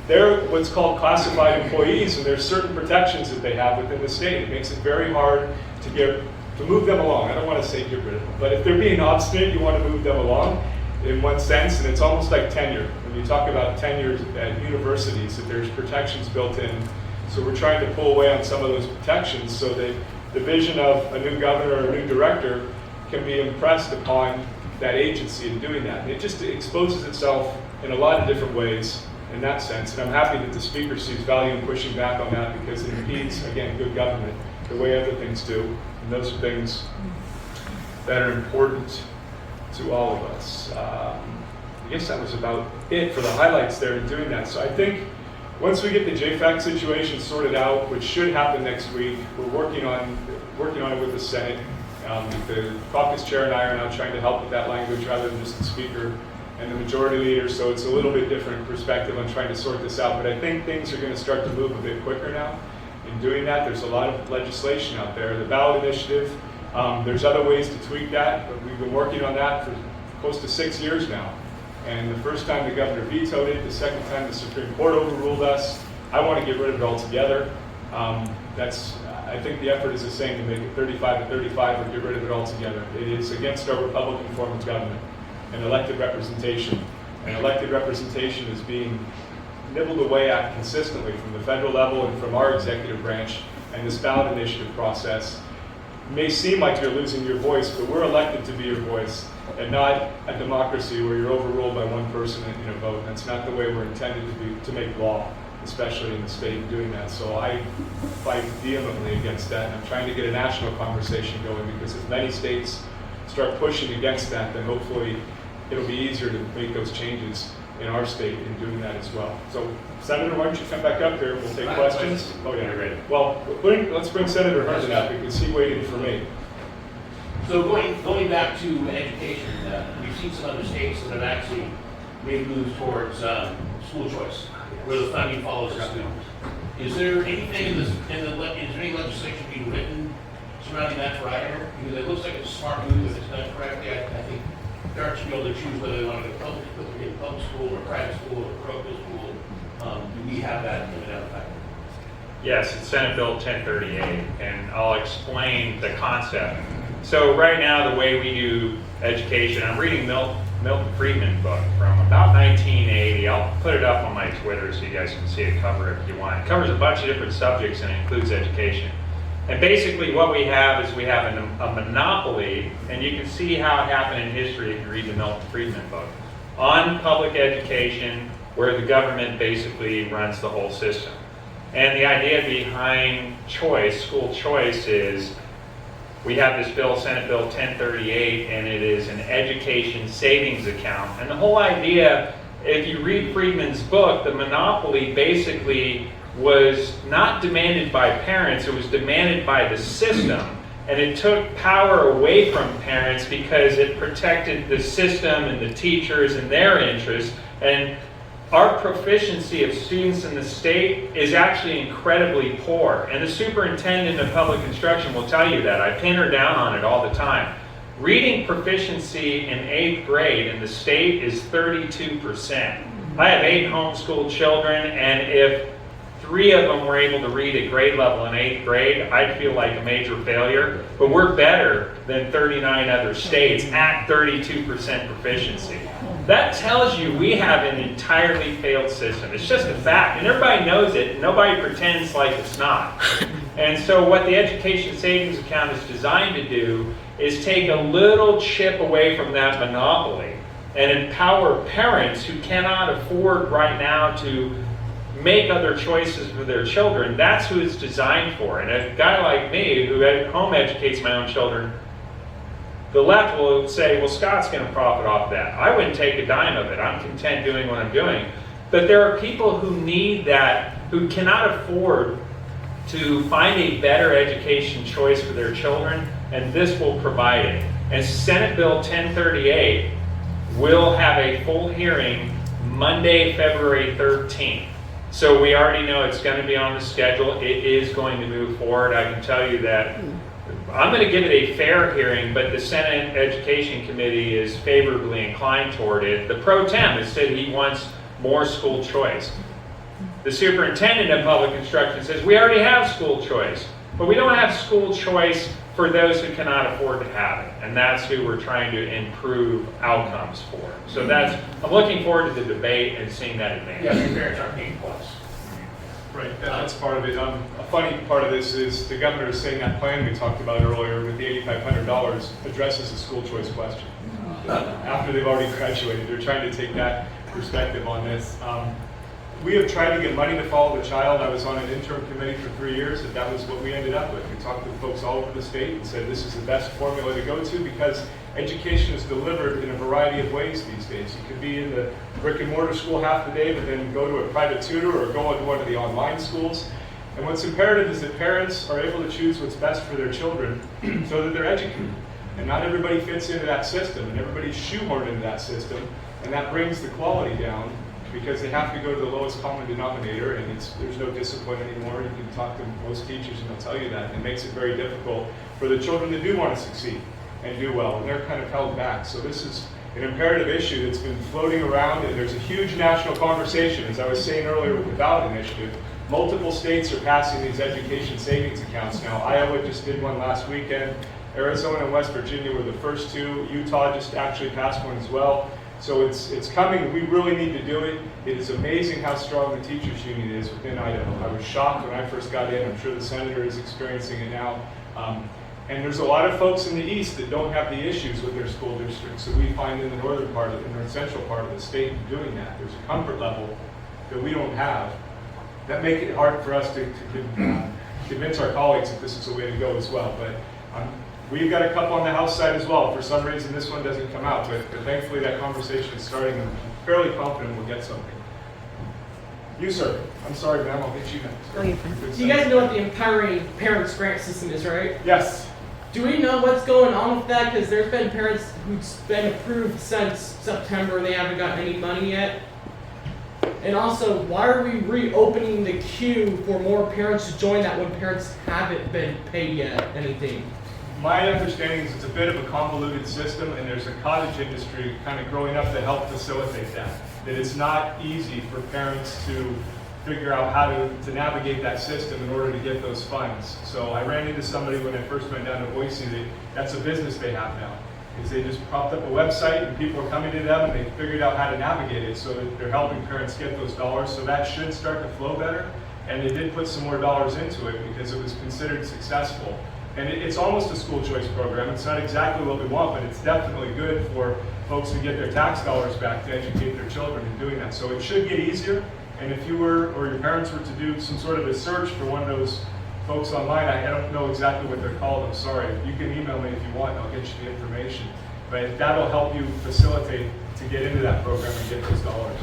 they're what's called classified employees, and there's certain protections that they have within the state. It makes it very hard to move them along. I don't want to say get rid of them, but if they're being obstinate, you want to move them along in one sense, and it's almost like tenure. When you talk about tenure at universities, that there's protections built in. So we're trying to pull away on some of those protections so that the vision of a new governor or a new director can be impressed upon that agency in doing that. And it just exposes itself in a lot of different ways in that sense. And I'm happy that the speaker sees value in pushing back on that because it impedes, again, good government the way other things do. And those are things that are important to all of us. I guess that was about it for the highlights there in doing that. So I think once we get the JFAC situation sorted out, which should happen next week, we're working on it with the Senate. The caucus chair and I are now trying to help with that language rather than just the speaker and the majority leader. So it's a little bit different perspective on trying to sort this out. But I think things are going to start to move a bit quicker now. In doing that, there's a lot of legislation out there. The ballot initiative, there's other ways to tweak that, but we've been working on that for close to 6 years now. And the first time the governor vetoed it, the second time the Supreme Court overruled us. I want to get rid of it altogether. I think the effort is the same, to make it 35 to 35 or get rid of it altogether. It is against our Republican form of government and elected representation. And elected representation is being nibbled away at consistently from the federal level and from our executive branch. And this ballot initiative process may seem like you're losing your voice, but we're elected to be your voice, and not a democracy where you're overruled by one person in a vote. That's not the way we're intended to make law, especially in the state in doing that. So I fight vehemently against that, and I'm trying to get a national conversation going, because if many states start pushing against that, then hopefully it'll be easier to make those changes in our state in doing that as well. So Senator, why don't you come back up here, we'll take questions. Oh yeah, great. Well, let's bring Senator Herndon up because he waited for me. So going back to education, we've seen some other states that have actually made moves towards school choice, where the funding follows the student. Is there anything is there any legislation being written surrounding that for Idaho? Because it looks like it's a smart move if it's done correctly. I think parents should be able to choose whether they want to go public school or private school or parochial school. Do we have that in effect? Yes, it's Senate Bill 1038, and I'll explain the concept. So right now, the way we do education, I'm reading Milton Friedman's book from about 1980. I'll put it up on my Twitter so you guys can see it cover if you want. It covers a bunch of different subjects and includes education. And basically what we have is we have a monopoly, and you can see how it happened in history if you read the Milton Friedman book, on public education, where the government basically runs the whole system. And the idea behind choice, school choice, is we have this bill, Senate Bill 1038, and it is an education savings account. And the whole idea, if you read Friedman's book, the monopoly basically was not demanded by parents, it was demanded by the system. And it took power away from parents because it protected the system and the teachers and their interests. And our proficiency of students in the state is actually incredibly poor. And the superintendent of public instruction will tell you that. I pin her down on it all the time. Reading proficiency in 8th grade in the state is 32%. I have 8 homeschooled children, and if 3 of them were able to read at grade level in 8th grade, I'd feel like a major failure. But we're better than 39 other states at 32% proficiency. That tells you we have an entirely failed system. It's just a fact, and everybody knows it, and nobody pretends like it's not. And so what the education savings account is designed to do is take a little chip away from that monopoly and empower parents who cannot afford right now to make other choices for their children. That's who it's designed for. And a guy like me, who at home educates my own children, the left will say, well, Scott's going to profit off that. I wouldn't take a dime of it. I'm content doing what I'm doing. But there are people who need that, who cannot afford to find a better education choice for their children, and this will provide it. And Senate Bill 1038 will have a full hearing Monday, February 13th. So we already know it's going to be on the schedule. It is going to move forward. I can tell you that I'm going to give it a fair hearing, but the Senate Education Committee is favorably inclined toward it. The pro tem has said he wants more school choice. The superintendent of public instruction says we already have school choice, but we don't have school choice for those who cannot afford to have it. And that's who we're trying to improve outcomes for. So I'm looking forward to the debate and seeing that advance. Yes, your parents aren't paying plus. Right, that's part of it. A funny part of this is the governor is saying that plan we talked about earlier with the $8,500 addresses the school choice question. After they've already graduated, they're trying to take that perspective on this. We have tried to get money to follow the child. I was on an interim committee for 3 years, and that was what we ended up with. We talked to folks all over the state and said this is the best formula to go to because education is delivered in a variety of ways these days. You could be in the brick and mortar school half the day, but then go to a private tutor or go into one of the online schools. And what's imperative is that parents are able to choose what's best for their children so that they're educated. And not everybody fits into that system, and everybody's shoehorned into that system, and that brings the quality down because they have to go to the lowest common denominator, and there's no discipline anymore. You can talk to most teachers and they'll tell you that. It makes it very difficult for the children that do want to succeed and do well, and they're kind of held back. So this is an imperative issue that's been floating around, and there's a huge national conversation. As I was saying earlier with the ballot initiative, multiple states are passing these education savings accounts now. Iowa just did one last weekend. Arizona and West Virginia were the first two. Utah just actually passed one as well. So it's coming. We really need to do it. It is amazing how strong the teachers union is within Idaho. I was shocked when I first got in. I'm sure the senator is experiencing it now. And there's a lot of folks in the east that don't have the issues with their school districts that we find in the northern part of the north central part of the state doing that. There's a comfort level that we don't have that make it hard for us to convince our colleagues that this is the way to go as well. But we've got a couple on the House side as well. For some reason, this one doesn't come out, but thankfully that conversation is starting. I'm fairly confident we'll get something. You, sir. I'm sorry, ma'am. I'll get you next. You guys know what the Empowering Parents Grant System is, right? Yes. Do we know what's going on with that? Because there's been parents who've been approved since September and they haven't gotten any money yet. And also, why are we reopening the queue for more parents to join that when parents haven't been paid yet anything? My understanding is it's a bit of a convoluted system, and there's a cottage industry kind of growing up to help facilitate that. That it's not easy for parents to figure out how to navigate that system in order to get those funds. So I ran into somebody when I first went down to Boise that's a business they have now. Is they just propped up a website and people are coming to them and they figured out how to navigate it so that they're helping parents get those dollars. So that should start to flow better. And they did put some more dollars into it because it was considered successful. And it's almost a school choice program. It's not exactly what we want, but it's definitely good for folks to get their tax dollars back to educate their children in doing that. So it should get easier. And if you were, or your parents were to do some sort of a search for one of those folks online, I don't know exactly what they're called, I'm sorry. You can email me if you want, I'll get you the information. But that'll help you facilitate to get into that program and get those dollars.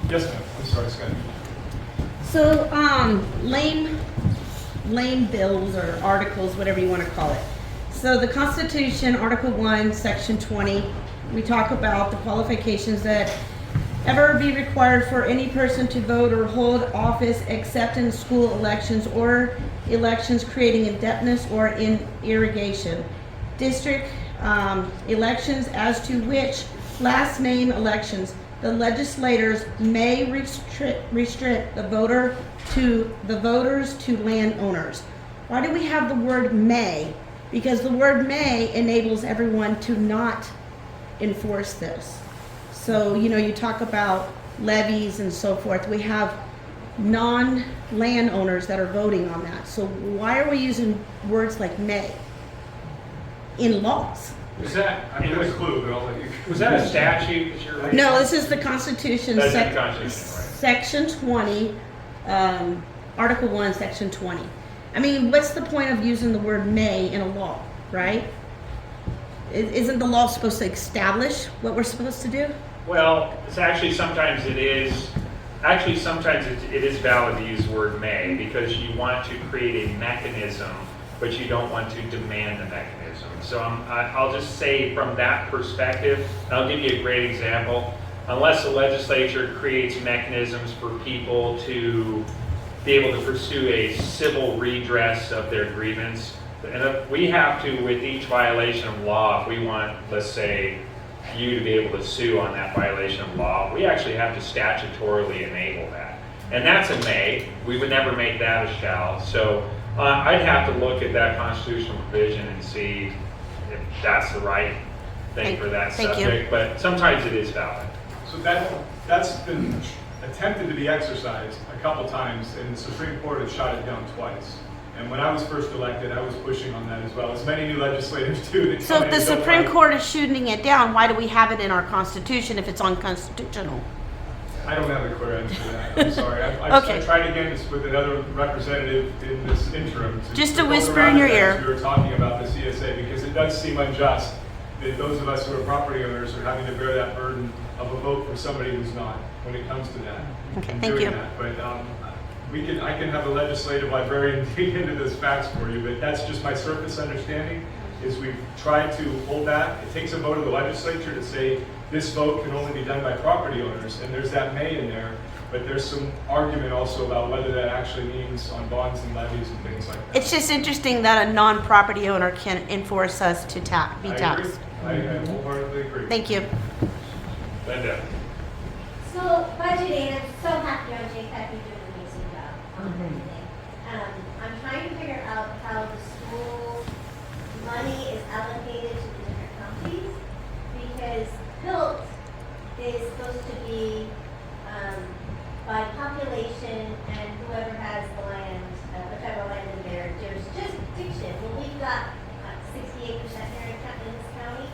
Yes, ma'am. I'm sorry, Scott. So, lame bills or articles, whatever you want to call it. So the Constitution, Article 1, Section 20, we talk about the qualifications that ever be required for any person to vote or hold office except in school elections or elections creating indebtedness or in irrigation. District elections as to which last name elections the legislators may restrict the voters to landowners. Why do we have the word may? Because the word may enables everyone to not enforce this. So, you talk about levies and so forth. We have non-landowners that are voting on that. So why are we using words like may in laws? Was that, I've got a clue, but I'll let you. was that a statute that you're reading? No, this is the Constitution, That's the Constitution, right. Section 20, Article 1, Section 20. I mean, what's the point of using the word may in a law, right? Isn't the law supposed to establish what we're supposed to do? Well, it's actually sometimes it is. Actually, sometimes it is valid to use the word may because you want to create a mechanism, but you don't want to demand the mechanism. So I'll just say from that perspective, and I'll give you a great example. unless the legislature creates mechanisms for people to be able to pursue a civil redress of their grievance. And if we have to, with each violation of law, if we want, let's say, you to be able to sue on that violation of law, we actually have to statutorily enable that. And that's a may. We would never make that a shall. So I'd have to look at that constitutional provision and see if that's the right thing for that Thank you. subject. But sometimes it is valid. So that's been attempted to be exercised a couple times, and the Supreme Court has shot it down twice. And when I was first elected, I was pushing on that as well, as many new legislators do. that So come if in the and don't Supreme like- Court is shooting it down, why do we have it in our Constitution if it's unconstitutional? I don't have a clear answer to that. I'm sorry. I Okay. tried again with another representative in this interim. Just a go whisper around in your it as ear. We were talking about the CSA because it does seem unjust that those of us who are property owners are having to bear that burden of a vote for somebody who's not when it comes to that. Okay, and thank doing you. that. But I can have a legislative librarian dig into those facts for you, but that's just my surface understanding, is we've tried to hold that. It takes a vote of the legislature to say this vote can only be done by property owners, and there's that may in there, but there's some argument also about whether that actually means on bonds and levies and things like that. It's just interesting that a non-property owner can enforce us to be I agree. taxed. I wholeheartedly agree. Thank you. Linda? So budgeting, I'm so happy on Jake that you did an amazing job on everything. I'm trying to figure out how the school money is allocated to the different counties, because PILT is supposed to be by population and whoever has the land, the federal land in their jurisdiction. Well, we've got 68% here in this county,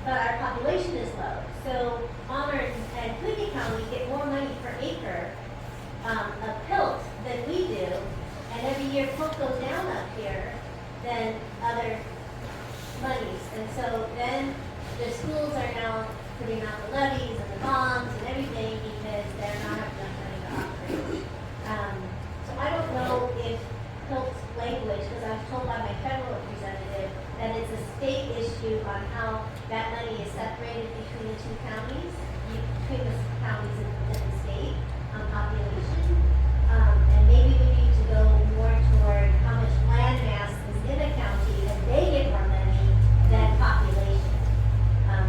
but our population is low. So Honor and Clinton County get more money per acre of PILT than we do, and every year PILT goes down up here than other monies. And so then the schools are now putting out the levies and the bonds and everything because they're not having enough money to operate. So I don't know if PILT's language, because I was told by my federal representative that it's a state issue on how that money is separated between the two counties, between the counties and the state on population. And maybe we need to go more toward how much land mass is in a county and they get more money than population.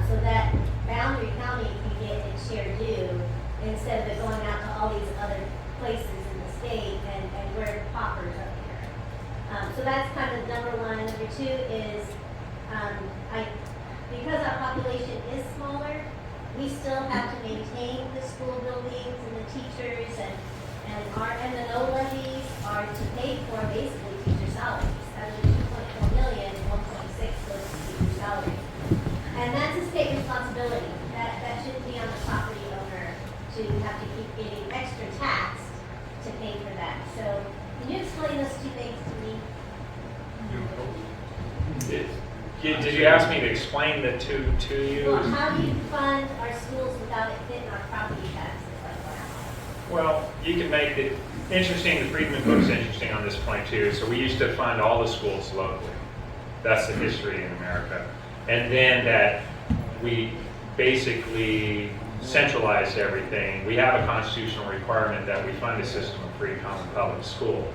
So that boundary county can get its share due instead of it going out to all these other places in the state and we're paupers up here. So that's kind of number one. Number two is, because our population is smaller, we still have to maintain the school buildings and the teachers and our M&O levies are to pay for basically teacher salaries. Out of the 2.4 million, 1.6 goes to teacher salaries. And that's a state responsibility. That shouldn't be on the property owner to have to keep getting extra taxed to pay for that. So can you explain those two things to me? Did you ask me to explain the two to you? Well, how do you fund our schools without it hitting our property taxes like that? Well, you can make it interesting. The Friedman book is interesting on this point too. So we used to fund all the schools locally. That's the history in America. And then that we basically centralized everything. We have a constitutional requirement that we fund a system of free common public schools.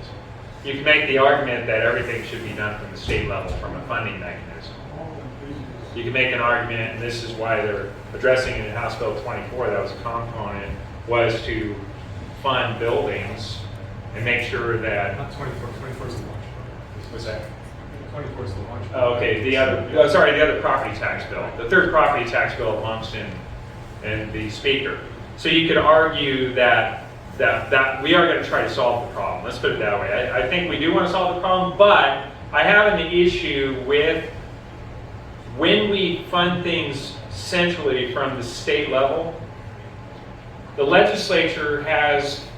You can make the argument that everything should be done from the state level from a funding mechanism. You can make an argument, and this is why they're addressing it in House Bill 24, that was a component, was to fund buildings and make sure that, Not 24, 24 is the launch. what's that? 24 is the launch. Oh, okay, the other property tax bill. The third property tax bill amongst in the speaker. So you could argue that we are going to try to solve the problem. Let's put it that way. I think we do want to solve the problem, but I have an issue with when we fund things centrally from the state level. The legislature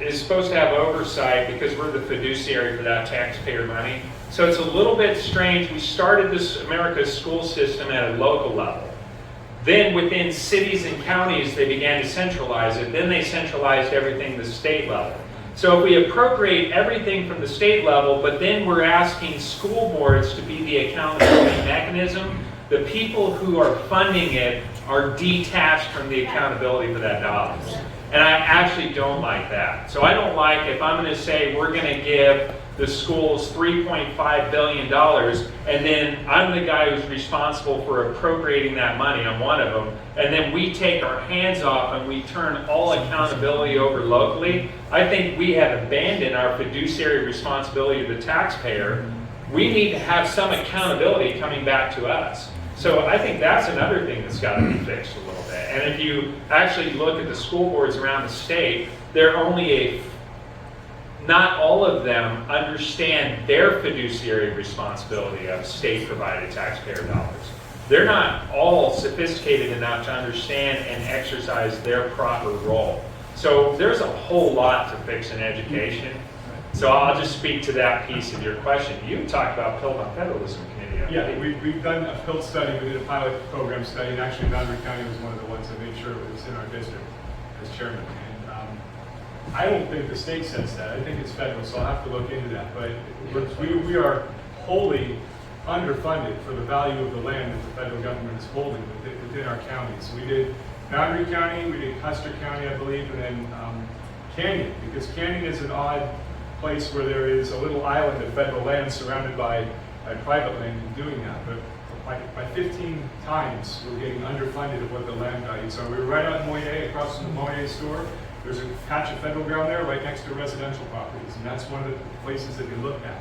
is supposed to have oversight because we're the fiduciary for that taxpayer money. So it's a little bit strange. We started this America's school system at a local level. Then within cities and counties, they began to centralize it. Then they centralized everything to the state level. So if we appropriate everything from the state level, but then we're asking school boards to be the accountability mechanism, the people who are funding it are detached from the accountability for that dollars. And I actually don't like that. So I don't like if I'm going to say we're going to give the schools $3.5 billion, and then I'm the guy who's responsible for appropriating that money. I'm one of them. And then we take our hands off and we turn all accountability over locally. I think we have abandoned our fiduciary responsibility to the taxpayer. We need to have some accountability coming back to us. So I think that's another thing that's got to be fixed a little bit. And if you actually look at the school boards around the state, not all of them understand their fiduciary responsibility of state-provided taxpayer dollars. They're not all sophisticated enough to understand and exercise their proper role. So there's a whole lot to fix in education. So I'll just speak to that piece of your question. You talked about PILT on Federalism Committee. Yeah, we've done a PILT study, we did a pilot program study, and actually Boundary County was one of the ones that made sure it was in our district as chairman. And I don't think the state says that. I think it's federal, so I'll have to look into that. But we are wholly underfunded for the value of the land that the federal government is holding within our counties. We did Boundary County, we did Custer County, I believe, and then Canyon, because Canyon is an odd place where there is a little island of federal land surrounded by private land in doing that. But by 15 times, we're getting underfunded of what the land value. So we were right on Moyet, across from the Moyet store. There's a patch of federal ground there right next to residential properties, and that's one of the places that we look at.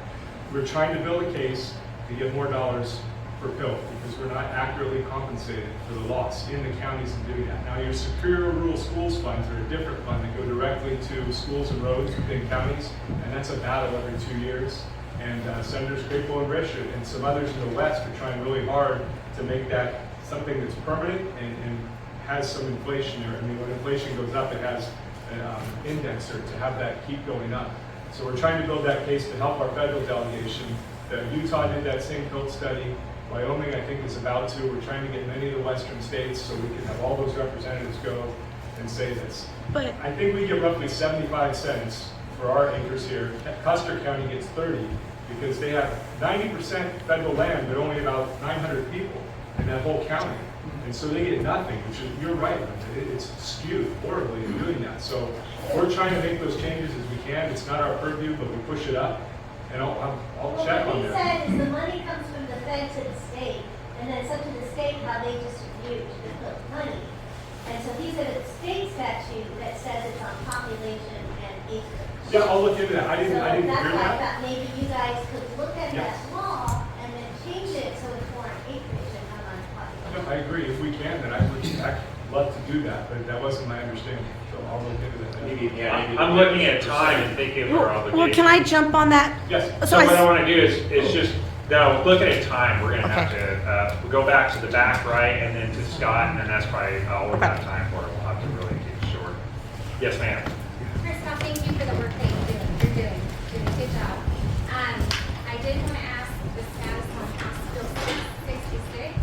We're trying to build a case to get more dollars for PILT because we're not accurately compensated for the loss in the counties in doing that. Now, your Superior Rural Schools funds are a different fund that go directly to schools and roads within counties, and that's a battle every 2 years. And Senators Crapo and Risch and some others in the West are trying really hard to make that something that's permanent and has some inflation there. I mean, when inflation goes up, it has an indexer to have that keep going up. So we're trying to build that case to help our federal delegation. Utah did that same PILT study. Wyoming, I think, is about to. We're trying to get many of the western states so we can have all those representatives go and say this. But I think we get roughly 75 cents for our acres here. Custer County gets 30 because they have 90% federal land, but only about 900 people in that whole county. And so they get nothing, which is, you're right, it's skewed horribly in doing that. So we're trying to make those changes as we can. It's not our purview, but we push it up. And I'll check on that. What he said is the money comes from the Fed to the state, and then it's up to the state how they distribute the money. And so these are the state statute that says it's on population and acreage. Yeah, I'll look into that. I didn't that's hear why I that. thought maybe you guys could look at Yes. that law and then change it so it's more on acreage and not on population. No, I agree. If we can, then I would love to do that, but that wasn't my understanding. So I'll look into that. Maybe I'm looking at time and thinking of our obligations. Well, can I jump on that? Yes. So what I want to do is just, no, looking at time, we're going to have to we'll go back to the back right and then to Scott, and then that's probably all we'll have time for. We'll have to really keep it short. Yes, ma'am. Christoph, thank you for the work that you're doing. Doing a good job. I did want to ask the status on House Bill 66.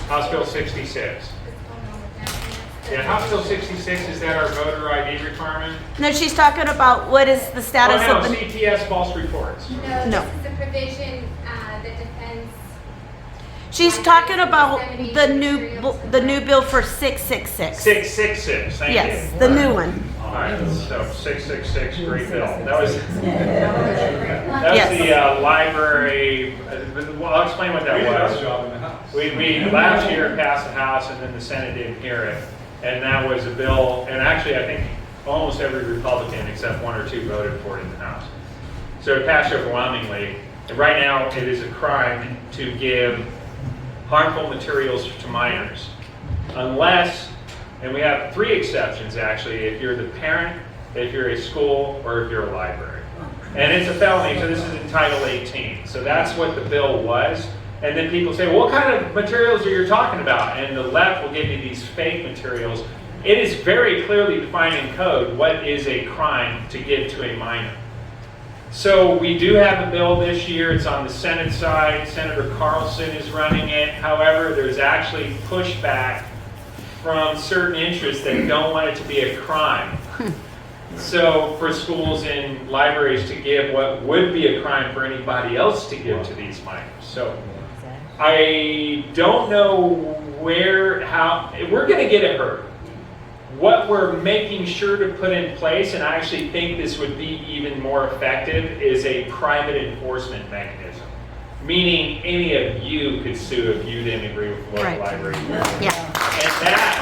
House Bill 66. What's going on with that? Yeah, House Bill 66, is that our voter ID requirement? No, she's talking about what is the status Oh, no, of the. CTS false reports. No, No. this is the provision that defends. She's talking about the new bill for 666. 666, thank you. Yes, the new one. All right, so 666, great bill. That was Yes. the library, well, I'll explain what that We did our was. job in the House. We last year passed the House and then the Senate didn't hear it. And that was a bill, and actually I think almost every Republican except one or two voted for it in the House. So it passed overwhelmingly. And right now it is a crime to give harmful materials to minors. Unless, and we have 3 exceptions actually, if you're the parent, if you're a school, or if you're a library. And it's a felony, so this is in Title 18. So that's what the bill was. And then people say, well, what kind of materials are you talking about? And the left will give you these fake materials. It is very clearly defined in code what is a crime to give to a minor. So we do have a bill this year. It's on the Senate side. Senator Carlson is running it. However, there's actually pushback from certain interests that don't want it to be a crime. So for schools and libraries to give what would be a crime for anybody else to give to these minors. So I don't know we're gonna get it heard. What we're making sure to put in place, and I actually think this would be even more effective, is a private enforcement mechanism. Meaning any of you could sue if you didn't agree with local Right. library. Yeah. And that,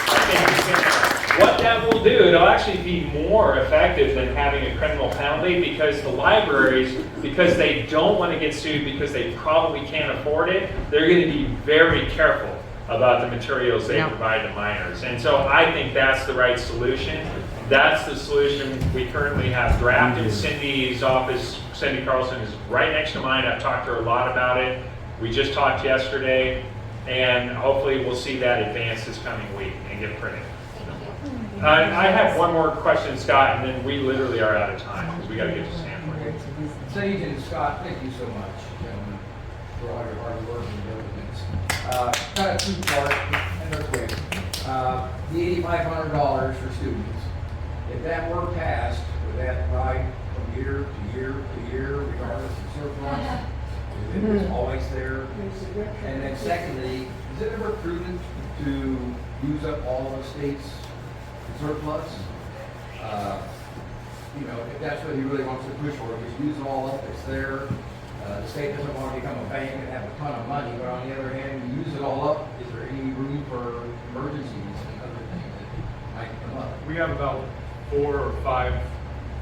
I think, is gonna, what that will do, it'll actually be more effective than having a criminal penalty, because the libraries, because they don't want to get sued because they probably can't afford it, they're going to be very careful about the materials they Yeah. provide to minors. And so I think that's the right solution. That's the solution we currently have drafted. Cindy's office, Cindy Carlson, is right next to mine. I've talked to her a lot about it. We just talked yesterday, and hopefully we'll see that advance this coming week and get printed. Thank you. I have one more question, Scott, and then we literally are out of time because we got to get to Stanford. Sage and Scott, thank you so much, gentlemen, for all your hard work and diligence. Kind of two-part, and they're quick. The $8,500 for students, if that were passed, would that ride from year to year to year, regardless of surplus? Is it always there? And then secondly, is it ever prudent to use up all the state's surplus? You know, if that's what he really wants to push for, just use it all up, it's there. The state doesn't want to become a bank and have a ton of money, but on the other hand, you use it all up, is there any room for emergencies and other things that might come up? We have about 4 or 5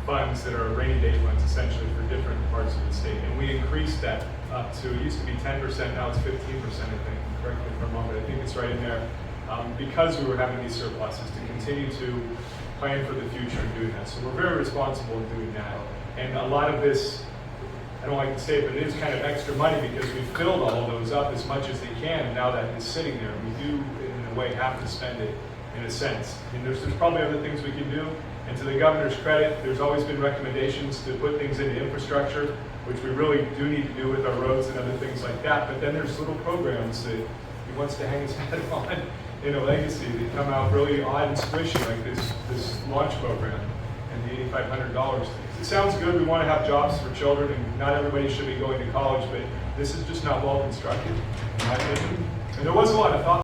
funds that are rainy day funds essentially for different parts of the state. And we increased that up to, it used to be 10%, now it's 15%, I think. Correct me if I'm wrong, but I think it's right in there. Because we were having these surpluses, to continue to plan for the future and doing that. So we're very responsible in doing that. And a lot of this, I don't like to say it, but it is kind of extra money because we filled all of those up as much as they can. And now that it's sitting there, we do, in a way, have to spend it in a sense. And there's probably other things we can do. And to the governor's credit, there's always been recommendations to put things into infrastructure, which we really do need to do with our roads and other things like that. But then there's little programs that he wants to hang his hat on in a legacy that come out really odd and squishy, like this launch program and the $8,500 thing. It sounds good, we want to have jobs for children and not everybody should be going to college, but this is just not well constructed, in my opinion. And there was a lot of thought